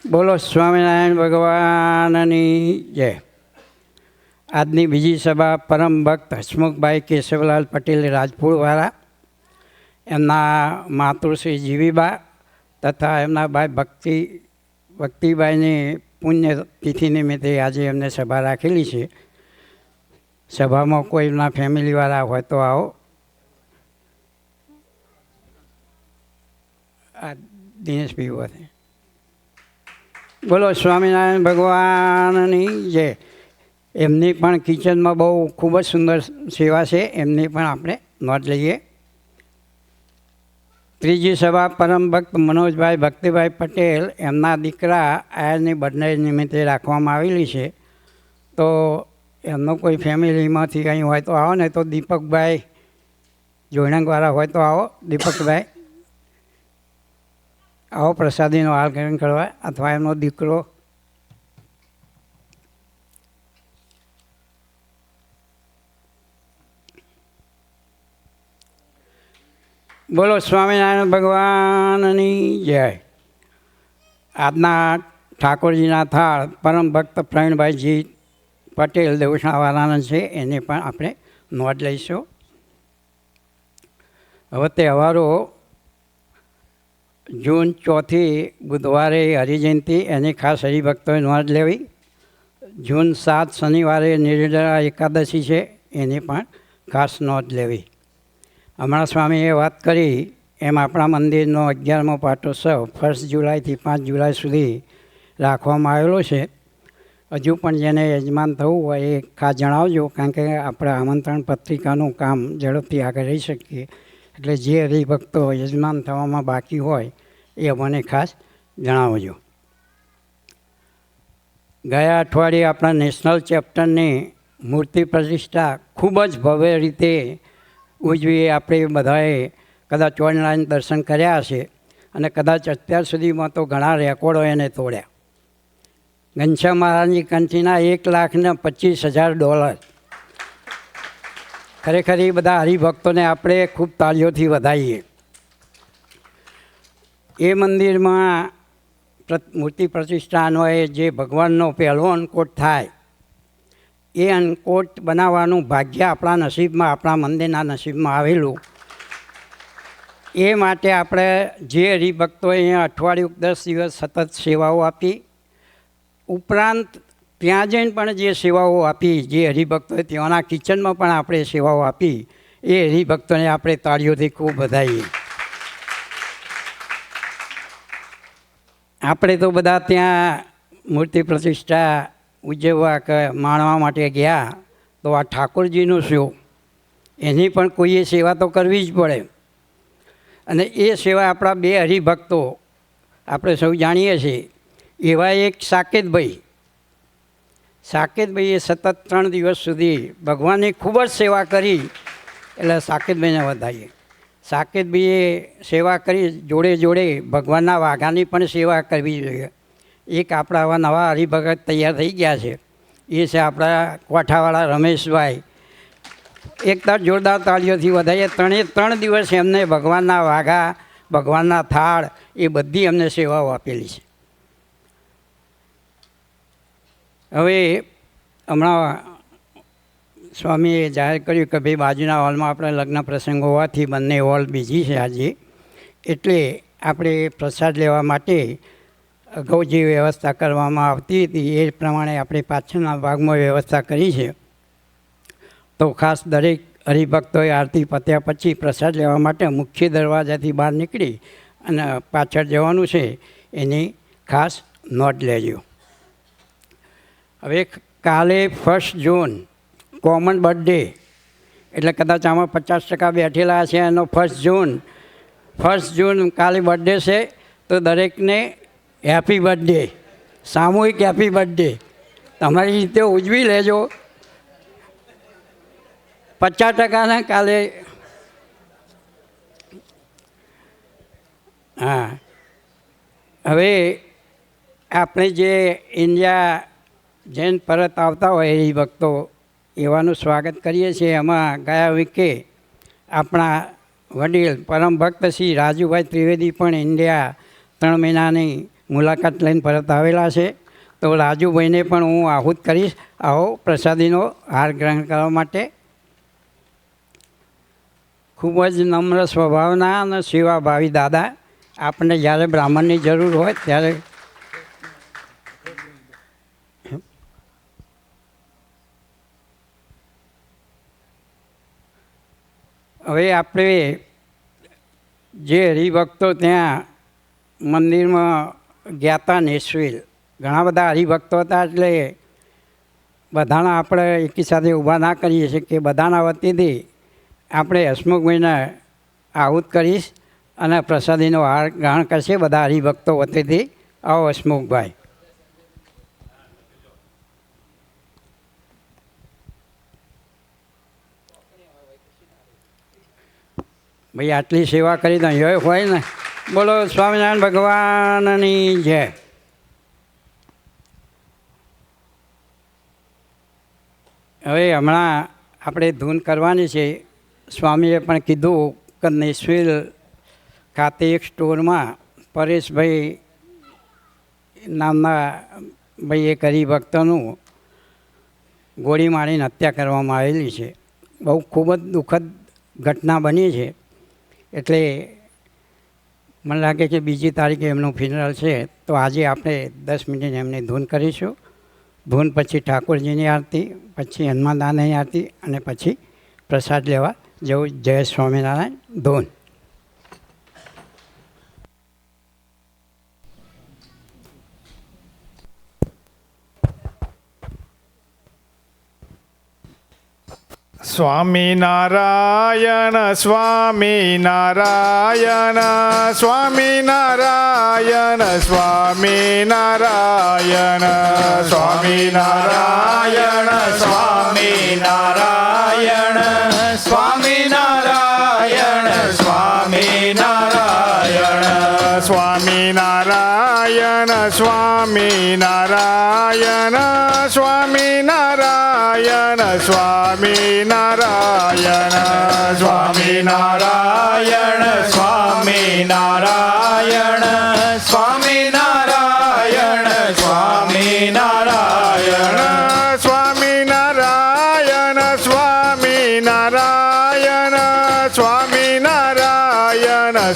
બોલો સ્વામિનારાયણ ભગવાનની જય. આજની બીજી સભા પરમ ભક્ત હસમુખભાઈ કેશવલાલ પટેલ રાજપુરવાળા, એમના માતૃશ્રી જીવીબા તથા એમના ભાઈ ભક્તિભાઈની પુણ્ય તિથિ નિમિત્તે આજે એમને સભા રાખેલી છે. સભામાં કોઈ એમના ફેમિલીવાળા હોય તો આવો. આ દિનેશભાઈ વધે. બોલો સ્વામિનારાયણ ભગવાનની જય. એમની પણ કિચનમાં બહુ ખૂબ જ સુંદર સેવા છે, એમની પણ આપણે નોંધ લઈએ. ત્રીજી સભા પરમ ભક્ત મનોજભાઈ ભક્તિભાઈ પટેલ, એમના દીકરા આયરની બર્થડે નિમિત્તે રાખવામાં આવેલી છે. તો એમનો કોઈ ફેમિલીમાંથી અહીં હોય તો આવો, ને તો દીપકભાઈ જોઈણંગવાળા હોય તો આવો. દીપકભાઈ આવો પ્રસાદીનો હાર ગ્રહણ કરવા, અથવા એમનો દીકરો. બોલો સ્વામિનારાયણ ભગવાનની જય. આજના ઠાકોરજીના થાળ પરમ ભક્ત પ્રવીણભાઈજી પટેલ દેવસણાવાળાના છે, એની પણ આપણે નોંધ લઈશું. હવે તહેવારો જૂન 4 બુધવારે હરિજયંતિ, એની ખાસ હરિભક્તોએ નોંધ લેવી. જૂન 7 શનિવારે નિર્જળા એકાદશી છે, એની પણ ખાસ નોંધ લેવી. હમણાં સ્વામીએ વાત કરી એમ આપણા મંદિરનો 11મો પાટોત્સવ 1 જુલાઈથી 5 જુલાઈ સુધી રાખવામાં આવેલો છે. હજુ પણ જેને યજમાન થવું હોય એ ખાસ જણાવજો, કારણ કે આપણે આમંત્રણ પત્રિકાનું કામ ઝડપથી આગળ રહી શકીએ. એટલે જે હરિભક્તો યજમાન થવામાં બાકી હોય એ મને ખાસ જણાવજો. ગયા અઠવાડિયે આપણા નેશનલ ચેપ્ટરની મૂર્તિ પ્રતિષ્ઠા ખૂબ જ ભવ્ય રીતે ઉજવી. આપણે બધાએ કદાચ ઓનલાઈન દર્શન કર્યા હશે, અને કદાચ અત્યાર સુધીમાં તો ઘણા રેકોર્ડો એને તોડ્યા. ઘનશ્યામ મહારાજની કંઠીના $1,25,000. ખરેખર એ બધા હરિભક્તોને આપણે ખૂબ તાળીઓથી વધાવીએ. એ મંદિરમાં મૂર્તિ પ્રતિષ્ઠાનો એ જે ભગવાનનો પહેલો અન્નકોટ થાય, એ અન્નકોટ બનાવવાનું ભાગ્ય આપણા નસીબમાં, આપણા મંદિરના નસીબમાં આવેલું. એ માટે આપણે જે હરિભક્તોએ અહીંયા અઠવાડિયું 10 દિવસ સતત સેવાઓ આપી, ઉપરાંત ત્યાં જઈને પણ જે સેવાઓ આપી, જે હરિભક્તોએ ત્યાંના કિચનમાં પણ આપણે સેવાઓ આપી, એ હરિભક્તોને આપણે તાળીઓથી ખૂબ વધાવીએ. આપણે તો બધા ત્યાં મૂર્તિ પ્રતિષ્ઠા ઉજવવા કે માણવા માટે ગયા, તો આ ઠાકોરજીનું શું, એની પણ કોઈએ સેવા તો કરવી જ પડે. અને એ સેવા આપણા બે હરિભક્તો આપણે સૌ જાણીએ છીએ એવા એક સાકેતભાઈએ સતત 3 દિવસ સુધી ભગવાનની ખૂબ જ સેવા કરી. એટલે સાકેતભાઈને વધારીએ. સાકેતભાઈએ સેવા કરી, જોડે જોડે ભગવાનના વાઘાની પણ સેવા કરવી જોઈએ. એક આપણા આવા નવા હરિભગત તૈયાર થઈ ગયા છે, એ છે આપણા કોઠાવાળા રમેશભાઈ. એકદમ જોરદાર તાળીઓથી વધારીએ. 3 દિવસ એમને ભગવાનના વાઘા, ભગવાનના થાળ, એ બધી અમને સેવાઓ આપેલી છે. હવે હમણાં સ્વામીએ જાહેર કર્યું કે ભાઈ બાજુના હોલમાં આપણે લગ્ન પ્રસંગ હોવાથી બંને હોલ બીજી છે આજે, એટલે આપણે પ્રસાદ લેવા માટે અગાઉ જે વ્યવસ્થા કરવામાં આવતી હતી એ પ્રમાણે આપણે પાછળના ભાગમાં વ્યવસ્થા કરી છે. તો ખાસ દરેક હરિભક્તોએ આરતી પત્યા પછી પ્રસાદ લેવા માટે મુખ્ય દરવાજાથી બહાર નીકળી અને પાછળ જવાનું છે, એની ખાસ નોંધ લેજો. હવે કાલે 1 જૂન કોમન બર્થડે, એટલે કદાચ આમાં 50% બેઠેલા છે. એનો 1 જૂન કાલે બર્થડે છે, તો દરેકને હેપી બર્થડે, સામૂહિક હેપી બર્થડે તમારી રીતે ઉજવી લેજો. 50% કાલે. હા, હવે આપણે જે ઇન્ડિયા જૈન પરત આવતા હોય એ ભક્તો, એવાનું સ્વાગત કરીએ છીએ. એમાં ગયા વીકે આપણા વડીલ પરમ ભક્ત શ્રી રાજુભાઈ ત્રિવેદી પણ ઇન્ડિયા 3 મહિનાની મુલાકાત લઈને પરત આવેલા છે. તો રાજુભાઈને પણ હું આહુત કરીશ, આવો પ્રસાદીનો હાર ગ્રહણ કરવા માટે. ખૂબ જ નમ્ર સ્વભાવના અને સેવાભાવી દાદા. આપણને જ્યારે બ્રાહ્મણની જરૂર હોય ત્યારે હવે આપણે જે હરિભક્તો ત્યાં મંદિરમાં ગયા હતા નેસવીલ, ઘણા બધા હરિભક્તો હતા, એટલે બધાના આપણે એકી સાથે ઊભા ના કરીએ છીએ કે બધાના વતીથી આપણે હસમુખભાઈને આહુત કરીશ અને પ્રસાદીનો હાર ગ્રહણ કરશે બધા હરિભક્તો વતીથી. આવો હસમુખભાઈ. ભાઈ આટલી સેવા કરી તો યો હોય ને. બોલો સ્વામિનારાયણ ભગવાનની જય. હવે હમણાં આપણે ધૂન કરવાની છે. સ્વામીએ પણ કીધું કે નેસવીલ ખાતે એક સ્ટોરમાં પરેશભાઈ નામના ભાઈ એક હરિભક્તનું ગોળી મારીને હત્યા કરવામાં આવેલી છે. બહુ ખૂબ જ દુઃખદ ઘટના બની છે. એટલે મને લાગે કે 2જી તારીખે એમનું ફિનરલ છે, તો આજે આપણે 10 મિનિટ એમની ધૂન કરીશું. ધૂન પછી ઠાકોરજીની આરતી, પછી હનુમાન દાદાની આરતી અને પછી પ્રસાદ લેવા જવું. જય સ્વામિનારાયણ. ધૂન. સ્વામિનારાયણ સ્વામિનારાયણ સ્વામિનારાયણ સ્વામિનારાયણ સ્વામિનારાયણ સ્વામિનારાયણ સ્વામિનારાયણ સ્વામિનારાયણ સ્વામિનારાયણ સ્વામિનારાયણ સ્વામિનારાયણ સ્વામિનારાયણ સ્વામિનારાયણ સ્વામિનારાયણ સ્વામિનારાયણ સ્વામિનારાયણ સ્વામિનારાયણ સ્વામિનારાયણ સ્વામિનારાયણ